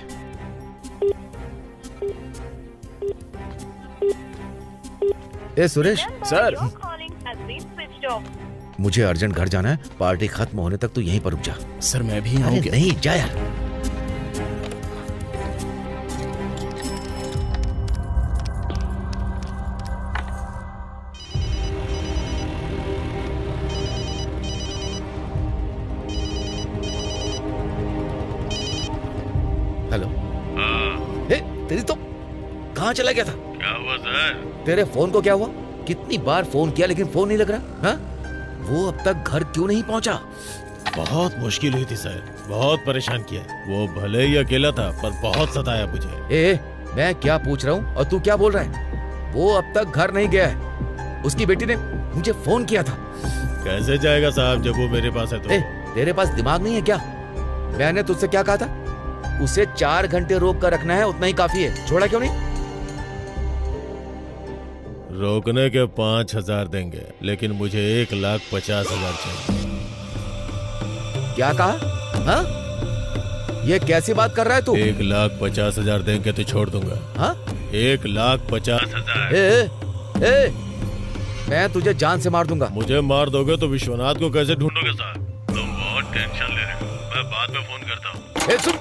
A Suresh. Sir. You're calling has been switched off. मुझे अर्जेंट घर जाना है, पार्टी खत्म होने तक तू यहीं पर रुक जा। सर मैं भी अरे नहीं, जा यार। हेलो। तेरी तो कहाँ चला गया था? क्या हुआ सर? तेरे फोन को क्या हुआ? कितनी बार फोन किया लेकिन फोन नहीं लग रहा। हाँ? वो अब तक घर क्यों नहीं पहुंचा? बहुत मुश्किल हुई थी सर, बहुत परेशान किया। वो भले ही अकेला था पर बहुत सताया मुझे। ए, मैं क्या पूछ रहा हूँ और तू क्या बोल रहा है? वो अब तक घर नहीं गया है। उसकी बेटी ने मुझे फोन किया था। कैसे जाएगा साहब जब वो मेरे पास है तो? तेरे पास दिमाग नहीं है क्या? मैंने तुझसे क्या कहा था? उसे 4 घंटे रोक कर रखना है, उतना ही काफी है। छोड़ा क्यों नहीं? रोकने के 5,000 देंगे, लेकिन मुझे 1,50,000 चाहिए। क्या कहा? हाँ? ये कैसी बात कर रहा है तू? 1,50,000 देंगे तो छोड़ दूंगा। हाँ? 1,50,000। मैं तुझे जान से मार दूंगा। मुझे मार दोगे तो विश्वनाथ को कैसे ढूंढोगे साहब? तुम बहुत टेंशन ले रहे हो, मैं बाद में फोन करता हूँ। सुन।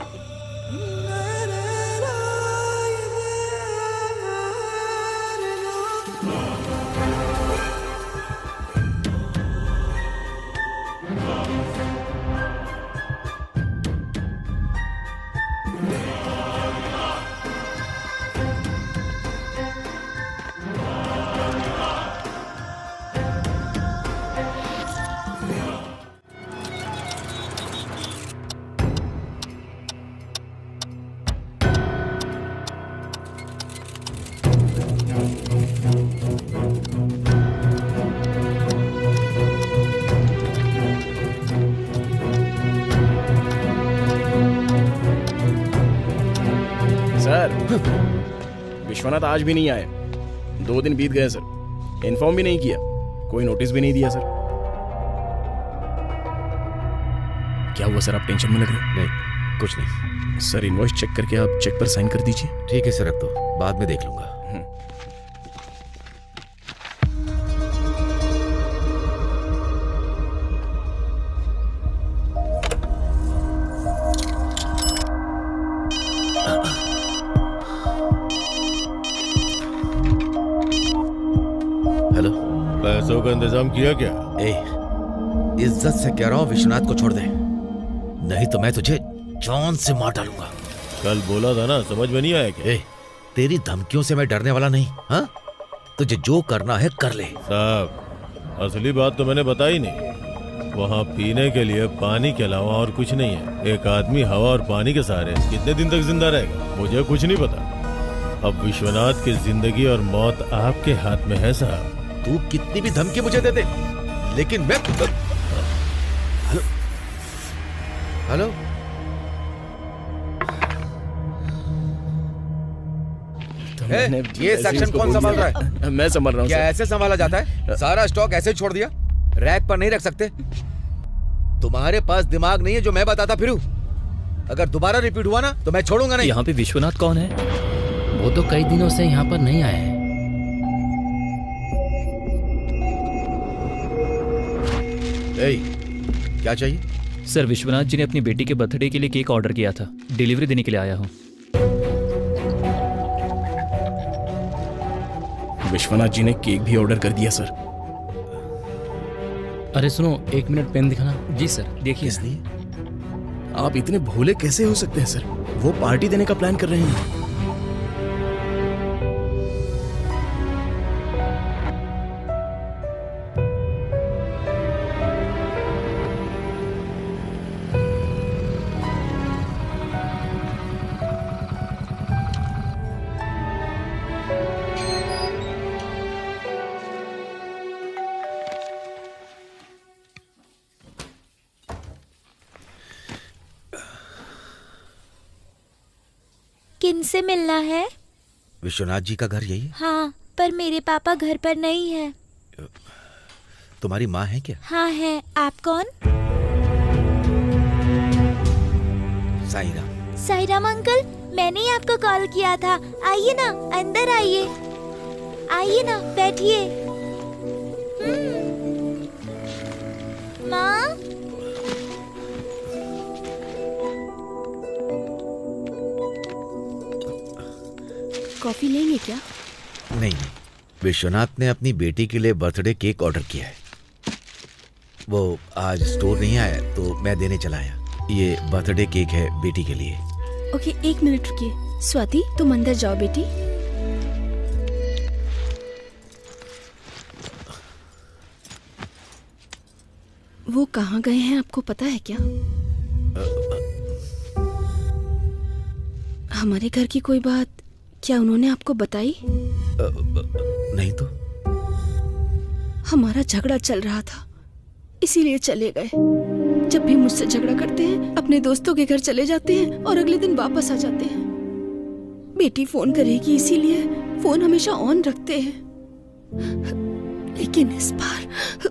विश्वनाथ आज भी नहीं आए, 2 दिन बीत गए सर। इन्फॉर्म भी नहीं किया, कोई नोटिस भी नहीं दिया सर। क्या हुआ सर, आप टेंशन में लग रहे हो? नहीं कुछ नहीं सर। इनवॉइस चेक करके आप चेक पर साइन कर दीजिए। ठीक है सर, रख दो, बाद में देख लूंगा। पैसों का इंतजाम किया क्या? इज्जत से कह रहा हूँ विश्वनाथ को छोड़ दे, नहीं तो मैं तुझे जान से मार डालूंगा। कल बोला था ना, समझ में नहीं आया क्या? तेरी धमकियों से मैं डरने वाला नहीं। हाँ, तुझे जो करना है कर ले। साहब असली बात तो मैंने बताई नहीं। वहाँ पीने के लिए पानी के अलावा और कुछ नहीं है। एक आदमी हवा और पानी के सहारे कितने दिन तक जिंदा रहेगा मुझे कुछ नहीं पता। अब विश्वनाथ की जिंदगी और मौत आपके हाथ में है साहब। तू कितनी भी धमकी मुझे दे दे, लेकिन मैं हेलो ये सेक्शन कौन संभाल रहा है? मैं संभाल रहा हूँ। क्या ऐसे संभाला जाता है? सारा स्टॉक ऐसे छोड़ दिया? रैक पर नहीं रख सकते? तुम्हारे पास दिमाग नहीं है जो मैं बताता फिरूं? अगर दोबारा रिपीट हुआ ना तो मैं छोड़ूंगा नहीं। यहाँ पे विश्वनाथ कौन है? वो तो कई दिनों से यहाँ पर नहीं आए हैं। क्या चाहिए? सर, विश्वनाथ जी ने अपनी बेटी के बर्थडे के लिए केक ऑर्डर किया था। डिलीवरी देने के लिए आया हूँ। विश्वनाथ जी ने केक भी ऑर्डर कर दिया सर। अरे सुनो, 1 मिनट पेन दिखाना। जी सर, देखिए। इसलिए आप इतने भोले कैसे हो सकते हैं सर? वो पार्टी देने का प्लान कर रहे हैं। किनसे मिलना है? विश्वनाथ जी का घर यही है? हाँ, पर मेरे पापा घर पर नहीं है। तुम्हारी माँ है क्या? हाँ है। आप कौन? साईराम। साईराम अंकल, मैंने ही आपको कॉल किया था। आइए ना, अंदर आइए। आइए ना, बैठिए। माँ, कॉफी लेंगे क्या? नहीं, विश्वनाथ ने अपनी बेटी के लिए बर्थडे केक ऑर्डर किया है। वो आज स्टोर नहीं आया तो मैं देने चला आया। ये बर्थडे केक है बेटी के लिए। ओके, 1 मिनट रुकिए। स्वाति, तुम अंदर जाओ बेटी। वो कहाँ गए हैं आपको पता है क्या? हमारे घर की कोई बात क्या उन्होंने आपको बताई? नहीं तो। हमारा झगड़ा चल रहा था, इसीलिए चले गए। जब भी मुझसे झगड़ा करते हैं अपने दोस्तों के घर चले जाते हैं और अगले दिन वापस आ जाते हैं। बेटी फोन करेगी इसीलिए फोन हमेशा ऑन रखते हैं, लेकिन इस बार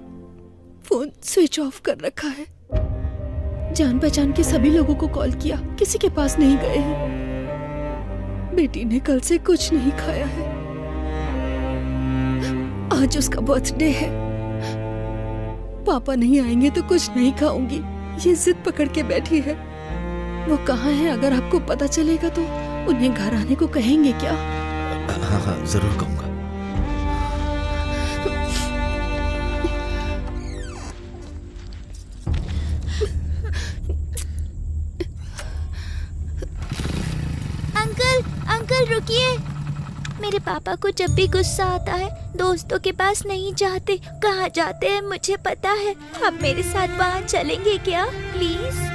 फोन स्विच ऑफ कर रखा है। जान पहचान के सभी लोगों को कॉल किया, किसी के पास नहीं गए हैं। बेटी ने कल से कुछ नहीं खाया है। आज उसका बर्थडे है। पापा नहीं आएंगे तो कुछ नहीं खाऊंगी, ये जिद पकड़ के बैठी है। वो कहाँ है? अगर आपको पता चलेगा तो उन्हें घर आने को कहेंगे क्या? हाँ हाँ, जरूर कहूंगा। अंकल रुकिए। मेरे पापा को जब भी गुस्सा आता है दोस्तों के पास नहीं जाते। कहाँ जाते हैं मुझे पता है। आप मेरे साथ वहाँ चलेंगे क्या प्लीज?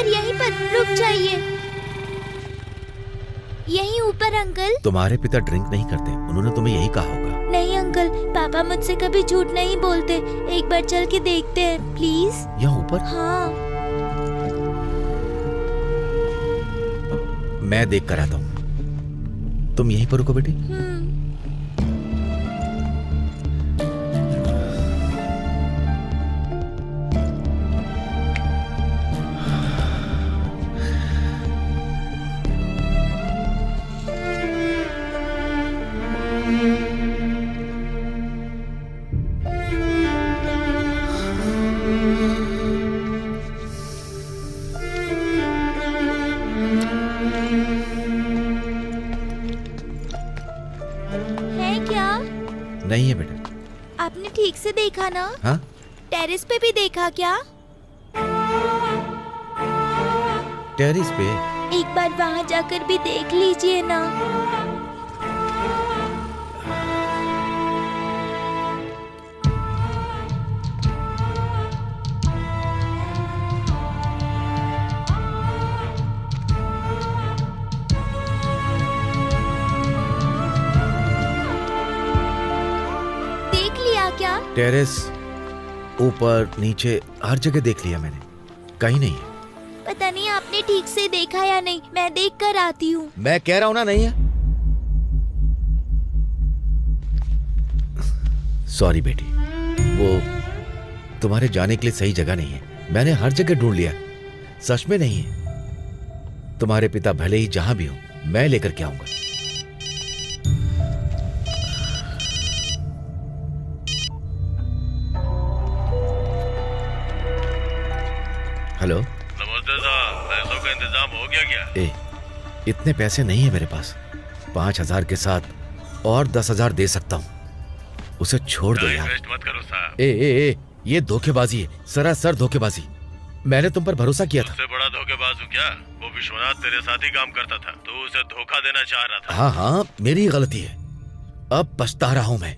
यहीं पर रुक जाइए। यहीं ऊपर अंकल। तुम्हारे पिता ड्रिंक नहीं करते, उन्होंने तुम्हें यही कहा होगा। नहीं अंकल, पापा मुझसे कभी झूठ नहीं बोलते। एक बार चल के देखते हैं प्लीज। यहाँ ऊपर? हाँ। मैं देख कर आता हूँ, तुम यहीं पर रुको बेटी। नहीं है बेटा। आपने ठीक से देखा ना? हाँ? टेरेस पे भी देखा क्या? टेरिस पे। एक बार वहाँ जाकर भी देख लीजिए ना। देख लिया क्या? टेरेस ऊपर नीचे हर जगह देख लिया मैंने, कहीं नहीं है। पता नहीं आपने ठीक से देखा या नहीं, मैं देख कर आती हूँ। मैं कह रहा हूं ना, नहीं है। सॉरी बेटी, वो तुम्हारे जाने के लिए सही जगह नहीं है। मैंने हर जगह ढूंढ लिया, सच में नहीं है। तुम्हारे पिता भले ही जहां भी हो, मैं लेकर के आऊंगा। हेलो, नमस्ते साहब, पैसों का इंतजाम हो गया क्या? इतने पैसे नहीं है मेरे पास। 5,000 के साथ और 10,000 दे सकता हूँ। उसे छोड़ दो यार। वेस्ट मत करो साहब। ये धोखेबाजी है, सरासर धोखेबाजी। मैंने तुम पर भरोसा किया था। उससे बड़ा धोखेबाज हूँ क्या? वो विश्वनाथ तेरे साथ ही काम करता था, तो उसे धोखा देना चाह रहा था। हाँ, मेरी गलती है। अब पछता रहा हूं मैं।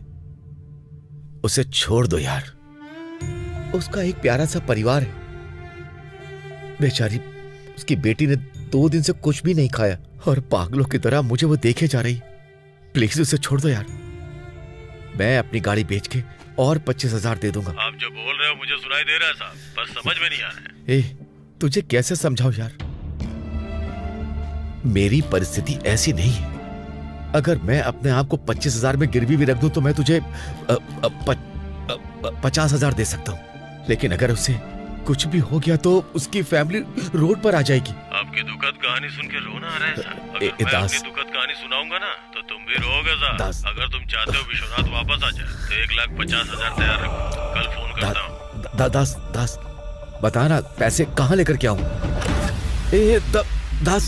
उसे छोड़ दो यार। उसका एक प्यारा सा परिवार है। बेचारी उसकी बेटी ने 2 दिन से कुछ भी नहीं खाया और पागलों की तरह मुझे वो देखे जा रही। प्लीज उसे छोड़ दो यार। मैं अपनी गाड़ी बेच के और 25,000 दे दूंगा। आप जो बोल रहे हो मुझे सुनाई दे रहा है साहब, पर समझ में नहीं आ रहा है। तुझे कैसे समझाऊं यार? मेरी परिस्थिति ऐसी नहीं है। अगर मैं अपने आप को 25,000 में गिरवी भी रख दूं तो मैं तुझे 50,000 दे सकता हूं। लेकिन अगर उसे कुछ भी हो गया तो उसकी फैमिली रोड पर आ जाएगी। आपकी दुखद कहानी सुन के रोना आ रहा है साहब। अगर मैं आपकी दुखद कहानी सुनाऊंगा ना तो तुम भी रोओगे साहब। अगर तुम चाहते हो विश्वनाथ वापस आ जाए तो 1,50,000 तैयार रखो। कल फोन करता हूँ। दास बता ना, पैसे कहाँ लेकर के आऊं? दास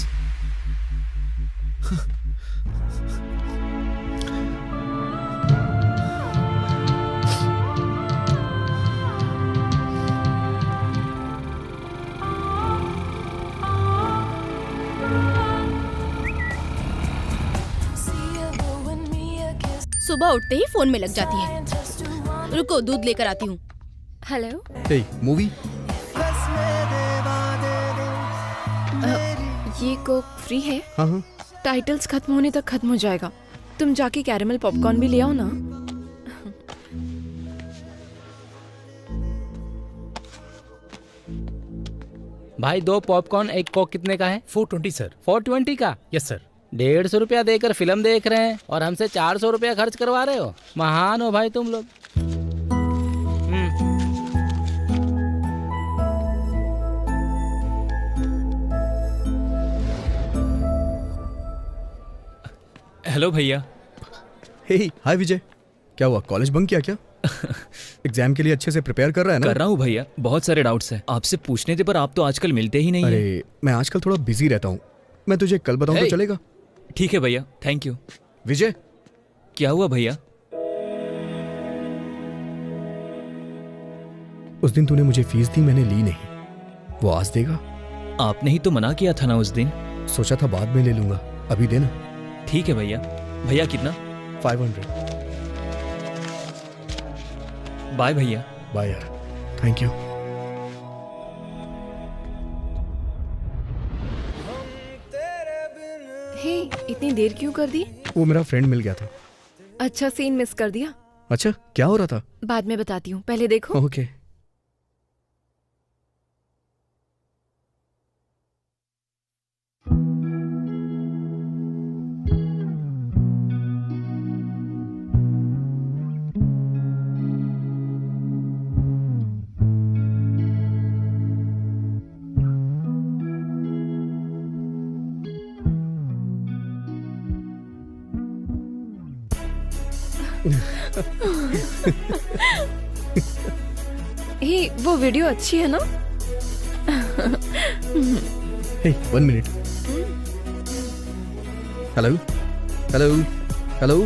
सुबह उठते ही फोन में लग जाती है। रुको, दूध लेकर आती हूँ। Hello, movie. ये कोक फ्री है? हाँ। टाइटल्स खत्म होने तक खत्म हो जाएगा। तुम जाके कैरेमल पॉपकॉर्न भी ले आओ ना। भाई 2 पॉपकॉर्न 1 कोक कितने का है? 420 सर। 420 का? Yes sir. 150 रुपया देकर फिल्म देख रहे हैं और हमसे 400 रुपया खर्च करवा रहे हो। महान हो भाई तुम लोग। हेलो भैया। हाय विजय, क्या हुआ? कॉलेज बंक किया क्या? एग्जाम के लिए अच्छे से प्रिपेयर कर रहा है ना? कर रहा हूँ भैया, बहुत सारे डाउट्स हैं। आपसे पूछने थे पर आप तो आजकल मिलते ही नहीं हैं। अरे मैं आजकल थोड़ा बिजी रहता हूँ। मैं तुझे कल बताऊँ तो चलेगा? ठीक है भैया, थैंक यू। विजय, क्या हुआ भैया? उस दिन तूने मुझे फीस दी, मैंने ली नहीं। वो आज देगा? आपने ही तो मना किया था ना उस दिन। सोचा था बाद में ले लूंगा, अभी देना। ठीक है भैया। भैया कितना? 500। बाय भैया। बाय यार, थैंक यू। हे, इतनी देर क्यों कर दी? वो मेरा फ्रेंड मिल गया था। अच्छा, सीन मिस कर दिया। अच्छा, क्या हो रहा था? बाद में बताती हूँ, पहले देखो। ओके। हे, वो वीडियो अच्छी है ना? हे, 1 मिनट। Hello hello hello.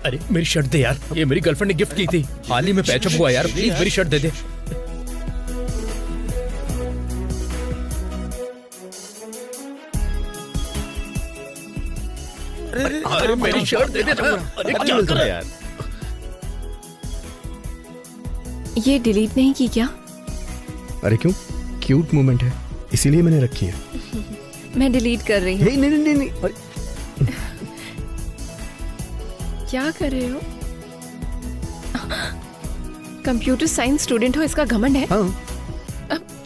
अरे मेरी शर्ट दे यार, ये मेरी गर्लफ्रेंड ने गिफ्ट की थी। हाल ही में पैचअप हुआ यार, प्लीज मेरी शर्ट दे दे। अरे मेरी शर्ट दे दे ना। अरे क्या कर रहा है यार? ये डिलीट नहीं की क्या? अरे क्यों? क्यूट मोमेंट है, इसीलिए मैंने रखी है। मैं डिलीट कर रही हूँ। नहीं नहीं नहीं नहीं। अरे क्या कर रहे हो? कंप्यूटर साइंस स्टूडेंट हो, इसका घमंड है? हाँ।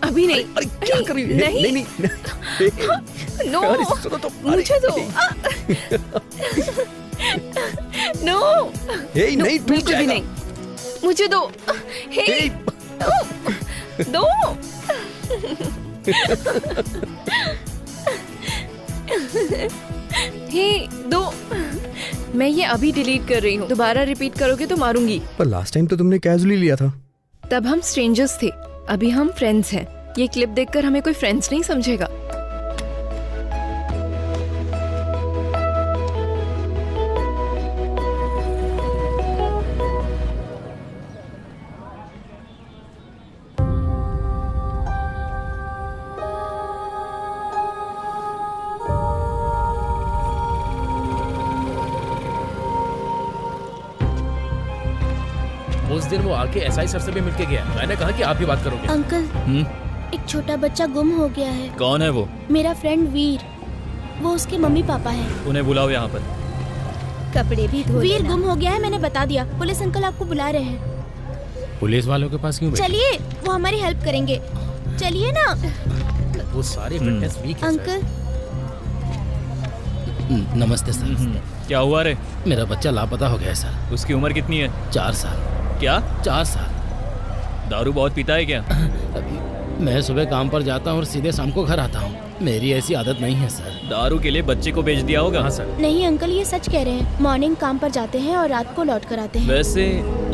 अभी नहीं। अरे क्या कर रही है? नहीं नहीं नहीं। नो, अरे सुनो तो। मुझे दो। नो, नहीं टूट मुझे भी नहीं, मुझे दो। हे, दो। हे, दो। मैं ये अभी डिलीट कर रही हूँ, दोबारा रिपीट करोगे तो मारूंगी। पर लास्ट टाइम तो तुमने कैजुअली लिया था। तब हम स्ट्रेंजर्स थे, अभी हम फ्रेंड्स हैं। ये क्लिप देखकर हमें कोई फ्रेंड्स नहीं समझेगा। उस दिन वो आके एसआई सर से भी मिलके गया। मैंने कहा कि आप भी बात करोगे। अंकल, एक छोटा बच्चा गुम हो गया है। कौन है वो? मेरा फ्रेंड वीर, वो उसके मम्मी पापा है। उन्हें बुलाओ यहाँ पर। कपड़े भी धो वीर गुम हो गया है, मैंने बता दिया। पुलिस अंकल आपको बुला रहे हैं। पुलिस वालों के पास क्यों बैठे? चलिए, वो हमारी हेल्प करेंगे। चलिए ना। वो सारे फिटनेस वीक हैं अंकल। नमस्ते सर। क्या हुआ रे? मेरा बच्चा लापता हो गया है सर। उसकी उम्र कितनी है? 4 साल। क्या? 4 साल। दारू बहुत पीता है क्या? मैं सुबह काम पर जाता हूँ और सीधे शाम को घर आता हूँ। मेरी ऐसी आदत नहीं है सर। दारू के लिए बच्चे को बेच दिया होगा? हाँ सर। नहीं अंकल, ये सच कह रहे हैं। मॉर्निंग काम पर जाते हैं और रात को लौट कर आते हैं। वैसे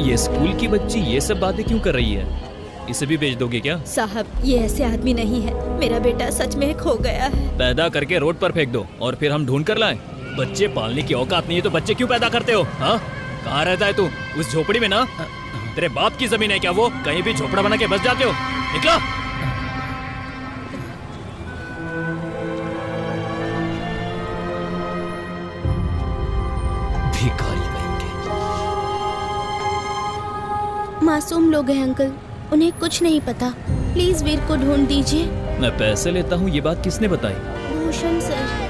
ये स्कूल की बच्ची ये सब बातें क्यों कर रही है? इसे भी बेच दोगे क्या? साहब, ये ऐसे आदमी नहीं है। मेरा बेटा सच में खो गया है। पैदा करके रोड पर फेंक दो और फिर हम ढूंढ कर लाएं। बच्चे पालने की औकात नहीं है तो बच्चे क्यों पैदा करते हो? हाँ, कहाँ रहता है तू? उस झोपड़ी में ना? तेरे बाप की जमीन है क्या वो? कहीं भी झोपड़ा बना के बस जाते हो? निकलो। भिखारी कहीं के। मासूम लोग हैं अंकल, उन्हें कुछ नहीं पता। प्लीज वीर को ढूंढ दीजिए। मैं पैसे लेता हूँ, ये बात किसने बताई? भूषण सर।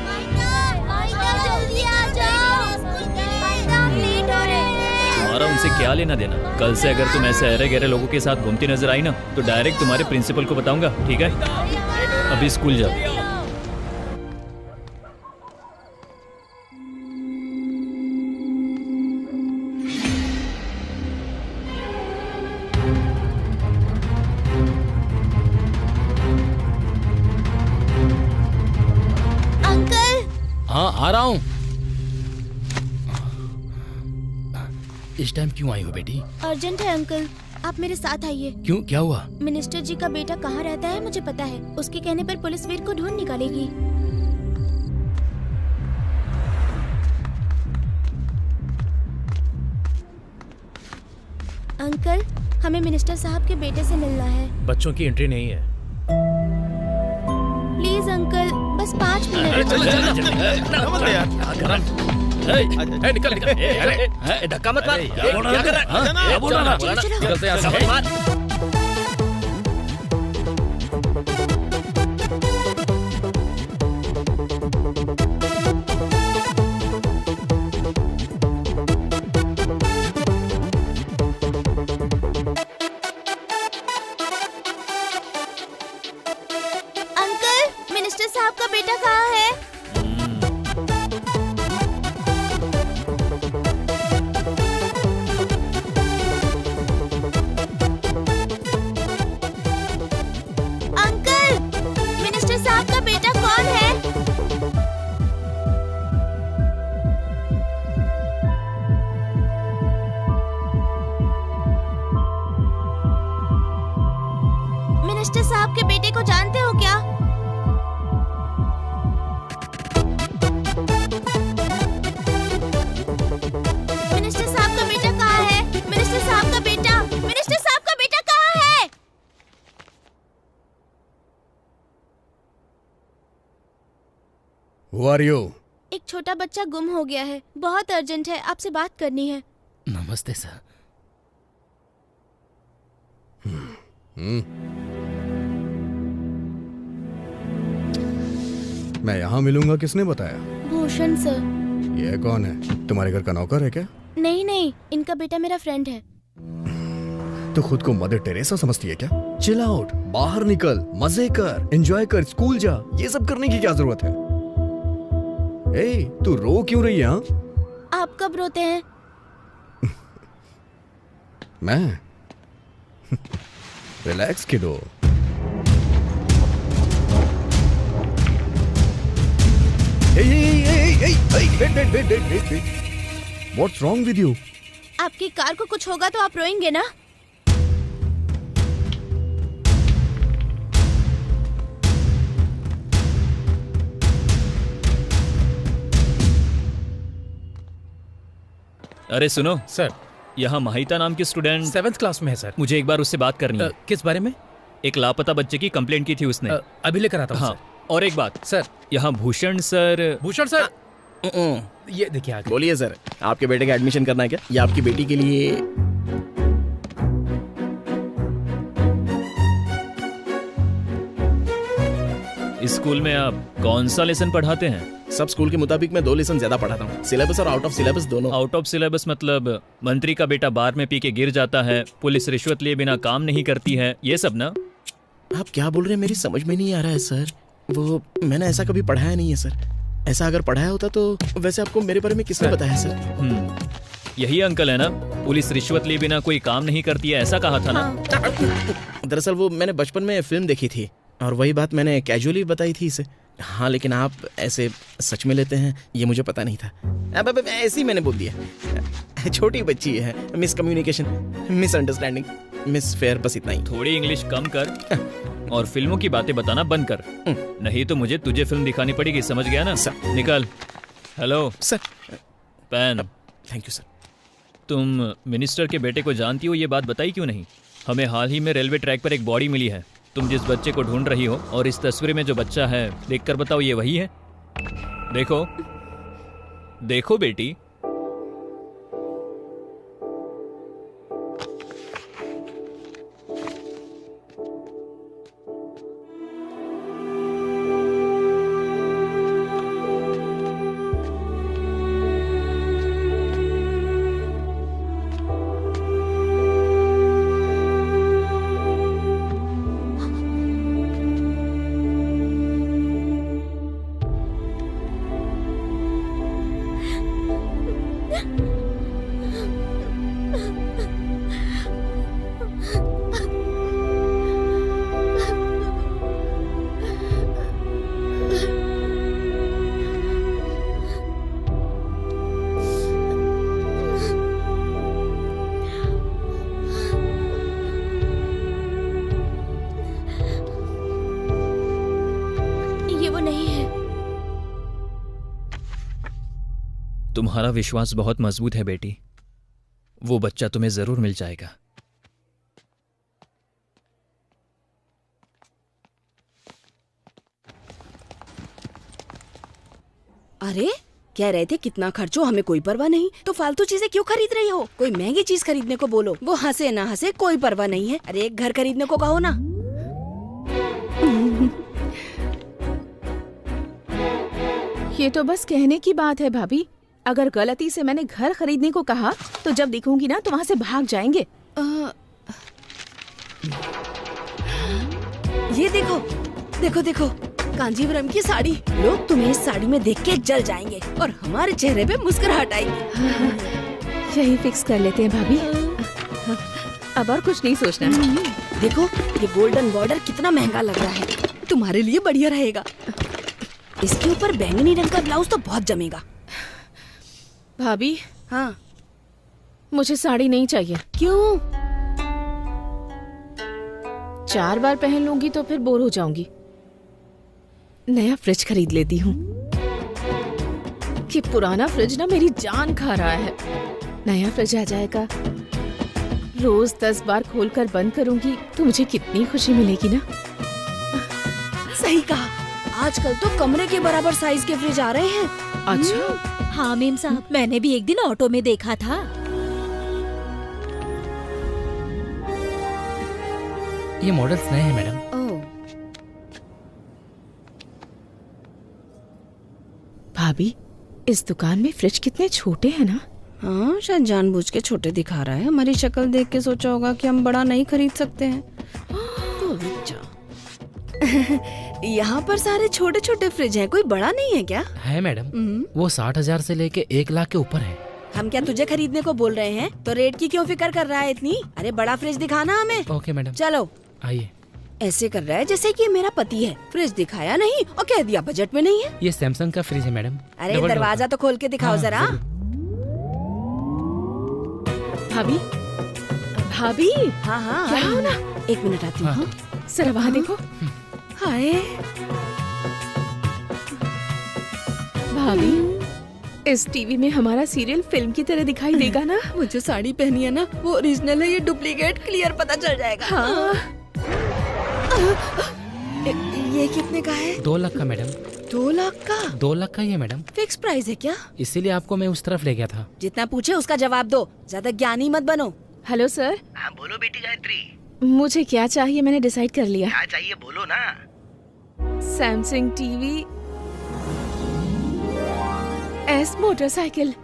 तुम्हारा उनसे क्या लेना देना? कल से अगर तुम ऐसे अरे गहरे लोगों के साथ घूमती नजर आई ना तो डायरेक्ट तुम्हारे प्रिंसिपल को बताऊंगा, ठीक है? अभी स्कूल जाओ। अंकल। हाँ, आ रहा हूँ। इस टाइम क्यों आई हो बेटी? अर्जेंट है अंकल, आप मेरे साथ आइए। क्यों, क्या हुआ? मिनिस्टर जी का बेटा कहाँ रहता है मुझे पता है। उसके कहने पर पुलिस वीर को ढूंढ निकालेगी। अंकल, हमें मिनिस्टर साहब के बेटे से मिलना है। बच्चों की एंट्री नहीं है। प्लीज अंकल, बस 5 मिनट। निकल निकल। धक्का मत मार। क्या कर रहा है? क्या बोल रहा है? निकलते यहाँ से। अंकल, मिनिस्टर साहब का बेटा कहाँ है? अंकल, मिनिस्टर साहब का बेटा कौन है? मिनिस्टर साहब के बेटे को जानते हो क्या? मिनिस्टर साहब का बेटा कहाँ है? मिनिस्टर साहब का बेटा, मिनिस्टर साहब का बेटा कहाँ है? Who are you? एक छोटा बच्चा गुम हो गया है, बहुत अर्जेंट है, आपसे बात करनी है। नमस्ते सर। मैं यहाँ मिलूंगा, किसने बताया? भूषण सर। ये कौन है? तुम्हारे घर का नौकर है क्या? नहीं नहीं, इनका बेटा मेरा फ्रेंड है। तो खुद को मदर टेरेसा समझती है क्या? चिल आउट, बाहर निकल, मजे कर, एंजॉय कर, स्कूल जा, ये सब करने की क्या जरूरत है? ए, तू रो क्यों रही है? आप कब रोते हैं? मैं रिलैक्स किडो। What's wrong with you? आपकी कार को कुछ होगा तो आप रोएंगे ना? अरे सुनो सर, यहाँ माहिता नाम की स्टूडेंट 7th क्लास में है सर। मुझे एक बार उससे बात करनी है। किस बारे में? एक लापता बच्चे की कंप्लेंट की थी उसने। अभी लेकर आता हूँ। हाँ, और एक बात सर, यहाँ भूषण सर। भूषण सर, ये देखिए आगे। बोलिए सर, आपके बेटे का एडमिशन करना है क्या, या आपकी बेटी के लिए? स्कूल में आप कौन सा लेसन पढ़ाते हैं? सब स्कूल के मुताबिक मैं 2 लेसन ज्यादा पढ़ाता हूँ, सिलेबस और आउट ऑफ सिलेबस दोनों। आउट ऑफ सिलेबस मतलब मंत्री का बेटा बार में पी के गिर जाता है, पुलिस रिश्वत लिए बिना काम नहीं करती है, ये सब ना? आप क्या बोल रहे हैं, मेरी समझ में नहीं आ रहा है सर। वो मैंने ऐसा कभी पढ़ाया नहीं है सर। ऐसा अगर पढ़ाया होता तो वैसे आपको मेरे बारे में किसने बताया सर? यही अंकल है ना, पुलिस रिश्वत लिए बिना कोई काम नहीं करती है, ऐसा कहा था ना? दरअसल वो मैंने बचपन में फिल्म देखी थी और वही बात मैंने कैजुअली बताई थी इसे। हाँ, लेकिन आप ऐसे सच में लेते हैं ये मुझे पता नहीं था। अब ऐसे ही मैंने बोल दिया। छोटी बच्ची है, miss communication, misunderstanding, miss fair, बस इतना ही। थोड़ी इंग्लिश कम कर और फिल्मों की बातें बताना बंद कर, नहीं तो मुझे तुझे फिल्म दिखानी पड़ेगी, समझ गया ना? सर निकल। Hello sir. Pen. Thank you sir. तुम मिनिस्टर के बेटे को जानती हो, ये बात बताई क्यों नहीं? हमें हाल ही में रेलवे ट्रैक पर एक बॉडी मिली है। तुम जिस बच्चे को ढूंढ रही हो और इस तस्वीर में जो बच्चा है, देखकर बताओ ये वही है? देखो देखो बेटी। तुम्हारा विश्वास बहुत मजबूत है बेटी, वो बच्चा तुम्हें जरूर मिल जाएगा। अरे कह रहे थे कितना खर्चो, हमें कोई परवाह नहीं, तो फालतू चीजें क्यों खरीद रही हो? कोई महंगी चीज खरीदने को बोलो, वो हंसे ना हंसे कोई परवाह नहीं है। अरे एक घर खरीदने को कहो ना। ये तो बस कहने की बात है भाभी। अगर गलती से मैंने घर खरीदने को कहा तो जब दिखूंगी ना तो वहाँ से भाग जाएंगे। ये देखो देखो देखो, कांजीवरम की साड़ी। लोग तुम्हें इस साड़ी में देख के जल जाएंगे और हमारे चेहरे पे मुस्कुराहट आएगी। यही फिक्स कर लेते हैं भाभी, अब और कुछ नहीं सोचना। देखो ये गोल्डन बॉर्डर कितना महंगा लग रहा है, तुम्हारे लिए बढ़िया रहेगा। इसके ऊपर बैंगनी रंग का ब्लाउज तो बहुत जमेगा। भाभी हाँ, मुझे साड़ी नहीं चाहिए। क्यों? 4 बार पहन लूंगी तो फिर बोर हो जाऊंगी। नया फ्रिज खरीद लेती हूँ। कि पुराना फ्रिज ना मेरी जान खा रहा है। नया फ्रिज आ जाएगा, रोज 10 बार खोलकर बंद करूंगी तो मुझे कितनी खुशी मिलेगी ना। सही कहा, आजकल तो कमरे के बराबर साइज के फ्रिज आ रहे हैं। अच्छा। हाँ मेम साहब, मैंने भी एक दिन ऑटो में देखा था। ये मॉडल्स नए हैं मैडम। भाभी, इस दुकान में फ्रिज कितने छोटे हैं ना। हाँ, शायद जानबूझ के छोटे दिखा रहा है। हमारी शक्ल देख के सोचा होगा कि हम बड़ा नहीं खरीद सकते हैं। तो यहाँ पर सारे छोटे छोटे फ्रिज हैं, कोई बड़ा नहीं है क्या? है मैडम, वो 60,000 से लेके 1 लाख के ऊपर है। हम क्या तुझे खरीदने को बोल रहे हैं? तो रेट की क्यों फिक्र कर रहा है इतनी? अरे बड़ा फ्रिज दिखाना हमें। Okay madam. चलो। आइए। ऐसे कर रहा है जैसे कि मेरा पति है। फ्रिज दिखाया नहीं और कह दिया बजट में नहीं है। ये सैमसंग का फ्रिज है मैडम। अरे दरवाजा तो खोल के दिखाओ जरा। भाभी, भाभी। हाँ हाँ, क्या हो ना? 1 मिनट आती हूँ। जरा वहाँ देखो। हाय भाभी, इस टीवी में हमारा सीरियल फिल्म की तरह दिखाई देगा ना? वो जो साड़ी पहनी है ना, वो ओरिजिनल है, ये डुप्लीकेट क्लियर पता चल जाएगा। हाँ। ये कितने का है? 2 लाख का मैडम। 2 लाख का? 2 लाख का ही है मैडम। फिक्स प्राइस है क्या? इसीलिए आपको मैं उस तरफ ले गया था। जितना पूछे उसका जवाब दो, ज्यादा ज्ञानी मत बनो। Hello sir. हाँ बोलो बेटी गायत्री। मुझे क्या चाहिए मैंने डिसाइड कर लिया। क्या चाहिए बोलो ना। Samsung TV, S motorcycle.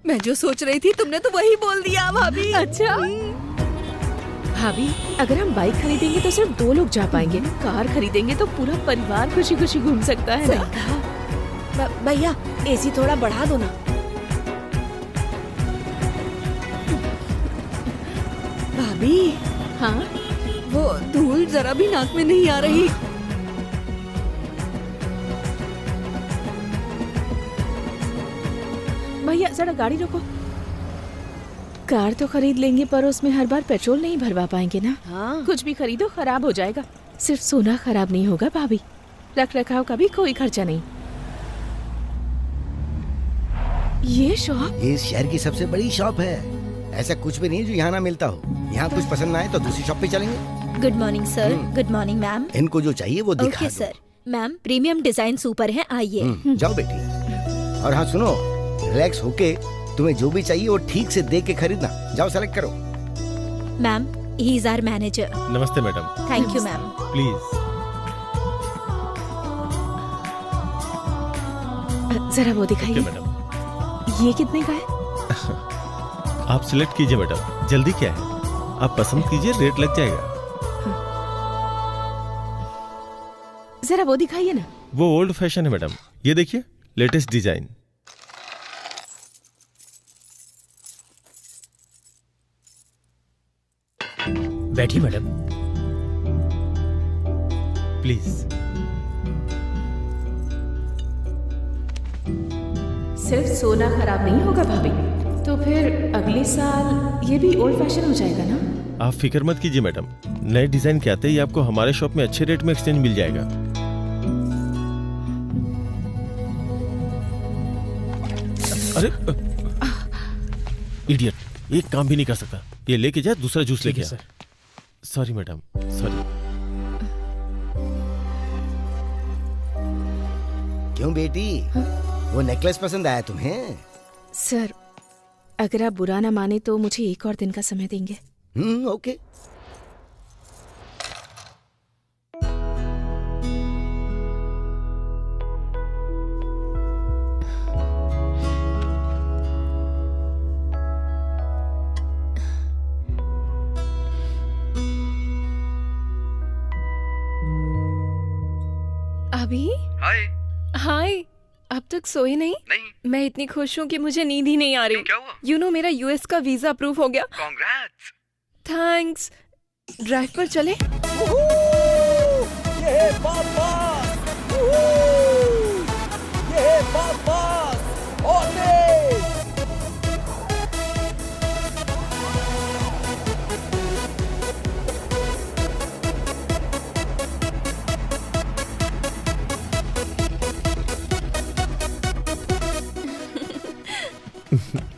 मैं जो सोच रही थी तुमने तो वही बोल दिया भाभी। अच्छा भाभी, अगर हम बाइक खरीदेंगे तो सिर्फ 2 लोग जा पाएंगे। कार खरीदेंगे तो पूरा परिवार खुशी खुशी घूम सकता है ना। भैया एसी थोड़ा बढ़ा दो ना। भाभी। हाँ, वो धूल जरा भी नाक में नहीं आ रही। भैया जरा गाड़ी रोको। कार तो खरीद लेंगे पर उसमें हर बार पेट्रोल नहीं भरवा पाएंगे ना। हाँ। कुछ भी खरीदो खराब हो जाएगा। सिर्फ सोना खराब नहीं होगा भाभी, रख रखाव का भी कोई खर्चा नहीं। ये शॉप, ये शहर की सबसे बड़ी शॉप है। ऐसा कुछ भी नहीं जो यहाँ ना मिलता हो। यहाँ कुछ पसंद ना आए तो दूसरी शॉप पे चलेंगे। Good morning sir. Good morning ma'am. इनको जो चाहिए वो दिखा okay sir. Ma'am, premium design super है, आइए। जाओ बेटी। और हाँ सुनो, रिलैक्स होके तुम्हें जो भी चाहिए वो ठीक से देख के खरीदना। जाओ सेलेक्ट करो। Ma'am, he is our manager. नमस्ते मैडम। Thank you ma'am. प्लीज। जरा वो दिखाइए। मैडम, ये कितने का है? आप सिलेक्ट कीजिए मैडम, जल्दी क्या है, आप पसंद कीजिए, रेट लग जाएगा। जरा वो दिखाइए ना। वो ओल्ड फैशन है मैडम, ये देखिए लेटेस्ट डिजाइन। बैठिए मैडम। प्लीज। सिर्फ सोना खराब नहीं होगा भाभी, तो फिर अगले साल ये भी ओल्ड फैशन हो जाएगा ना? आप फिक्र मत कीजिए मैडम, नए डिजाइन के आते ही आपको हमारे शॉप में अच्छे रेट में एक्सचेंज मिल जाएगा। अरे इडियट, एक काम भी नहीं कर सकता। ये लेके जा, दूसरा जूस लेके आ। Sorry madam, sorry. क्यों बेटी, वो नेकलेस पसंद आया तुम्हें? सर, अगर आप बुरा ना माने तो मुझे 1 और दिन का समय देंगे। ओके। अभी? हाय। अब तक सोई नहीं? मैं इतनी खुश हूँ कि मुझे नींद ही नहीं आ रही। क्या हुआ? यू नो, मेरा यूएस का वीजा अप्रूव हो गया। Congrats! थैंक्स। ड्राइव पर चले? ये पापा! ये पापा!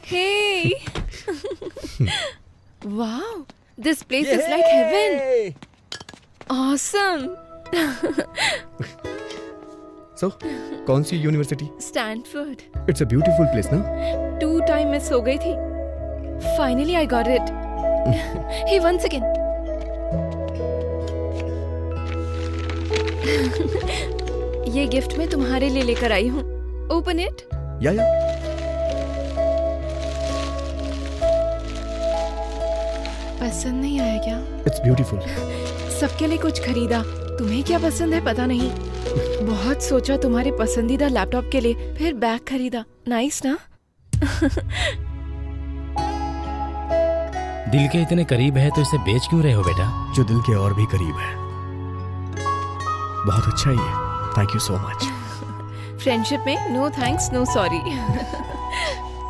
Hey! Wow! This place is like heaven! Awesome! So कौन सी university? Stanford. It's a beautiful place ना? 2 टाइम मिस हो गई थी। Finally I got it. Hey one second. ये गिफ्ट मैं तुम्हारे लिए लेकर आई हूँ। Open it. या पसंद नहीं आया क्या? It's beautiful. सबके लिए कुछ खरीदा, तुम्हें क्या पसंद है पता नहीं। बहुत सोचा तुम्हारे पसंदीदा लैपटॉप के लिए, फिर बैग खरीदा। नाइस ना? दिल के इतने करीब है तो इसे बेच क्यों रहे हो बेटा? जो दिल के और भी करीब है। बहुत अच्छा ही है। Thank you so much. Friendship में नो थैंक्स नो सॉरी।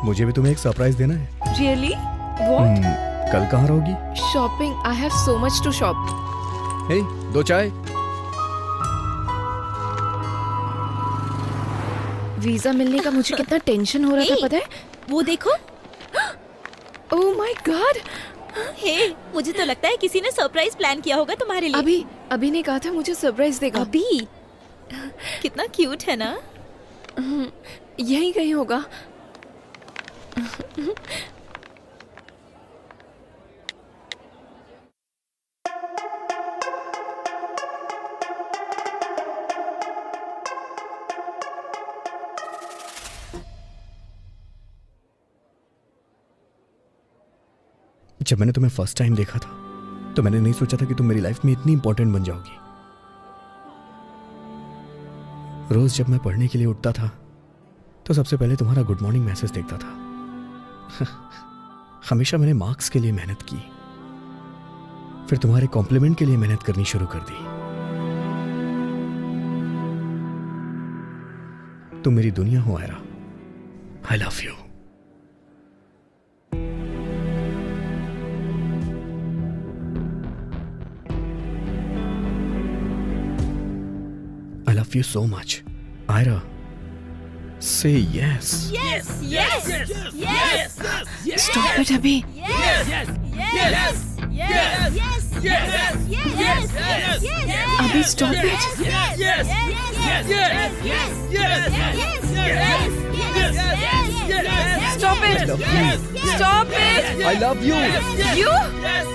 मुझे भी तुम्हें एक सरप्राइज देना है। रियली? व्हाट? कल कहाँ रहोगी? Shopping. I have so much to shop. Hey, 2 चाय। वीजा मिलने का मुझे कितना टेंशन हो रहा था पता है? वो देखो। Oh my God. हे, मुझे तो लगता है किसी ने सरप्राइज प्लान किया होगा तुम्हारे लिए। अभी ने कहा था मुझे सरप्राइज देगा। अभी? कितना क्यूट है ना? यही कहीं होगा। जब मैंने तुम्हें फर्स्ट टाइम देखा था तो मैंने नहीं सोचा था कि तुम मेरी लाइफ में इतनी इंपॉर्टेंट बन जाओगी। रोज जब मैं पढ़ने के लिए उठता था तो सबसे पहले तुम्हारा गुड मॉर्निंग मैसेज देखता था। हमेशा मैंने मार्क्स के लिए मेहनत की, फिर तुम्हारे कॉम्प्लीमेंट के लिए मेहनत करनी शुरू कर दी। तुम मेरी दुनिया हो Ayra. I love you. I love you so much. Ira, say yes. Yes, yes, yes, yes, yes. Stop it, Abhi. Yes, yes, yes, yes, yes, yes, yes, yes, yes. Abhi, stop it. Yes, yes, yes, yes, yes, yes, yes, yes, yes, yes. Stop it. Yes, Stop it. I love you. You? yes.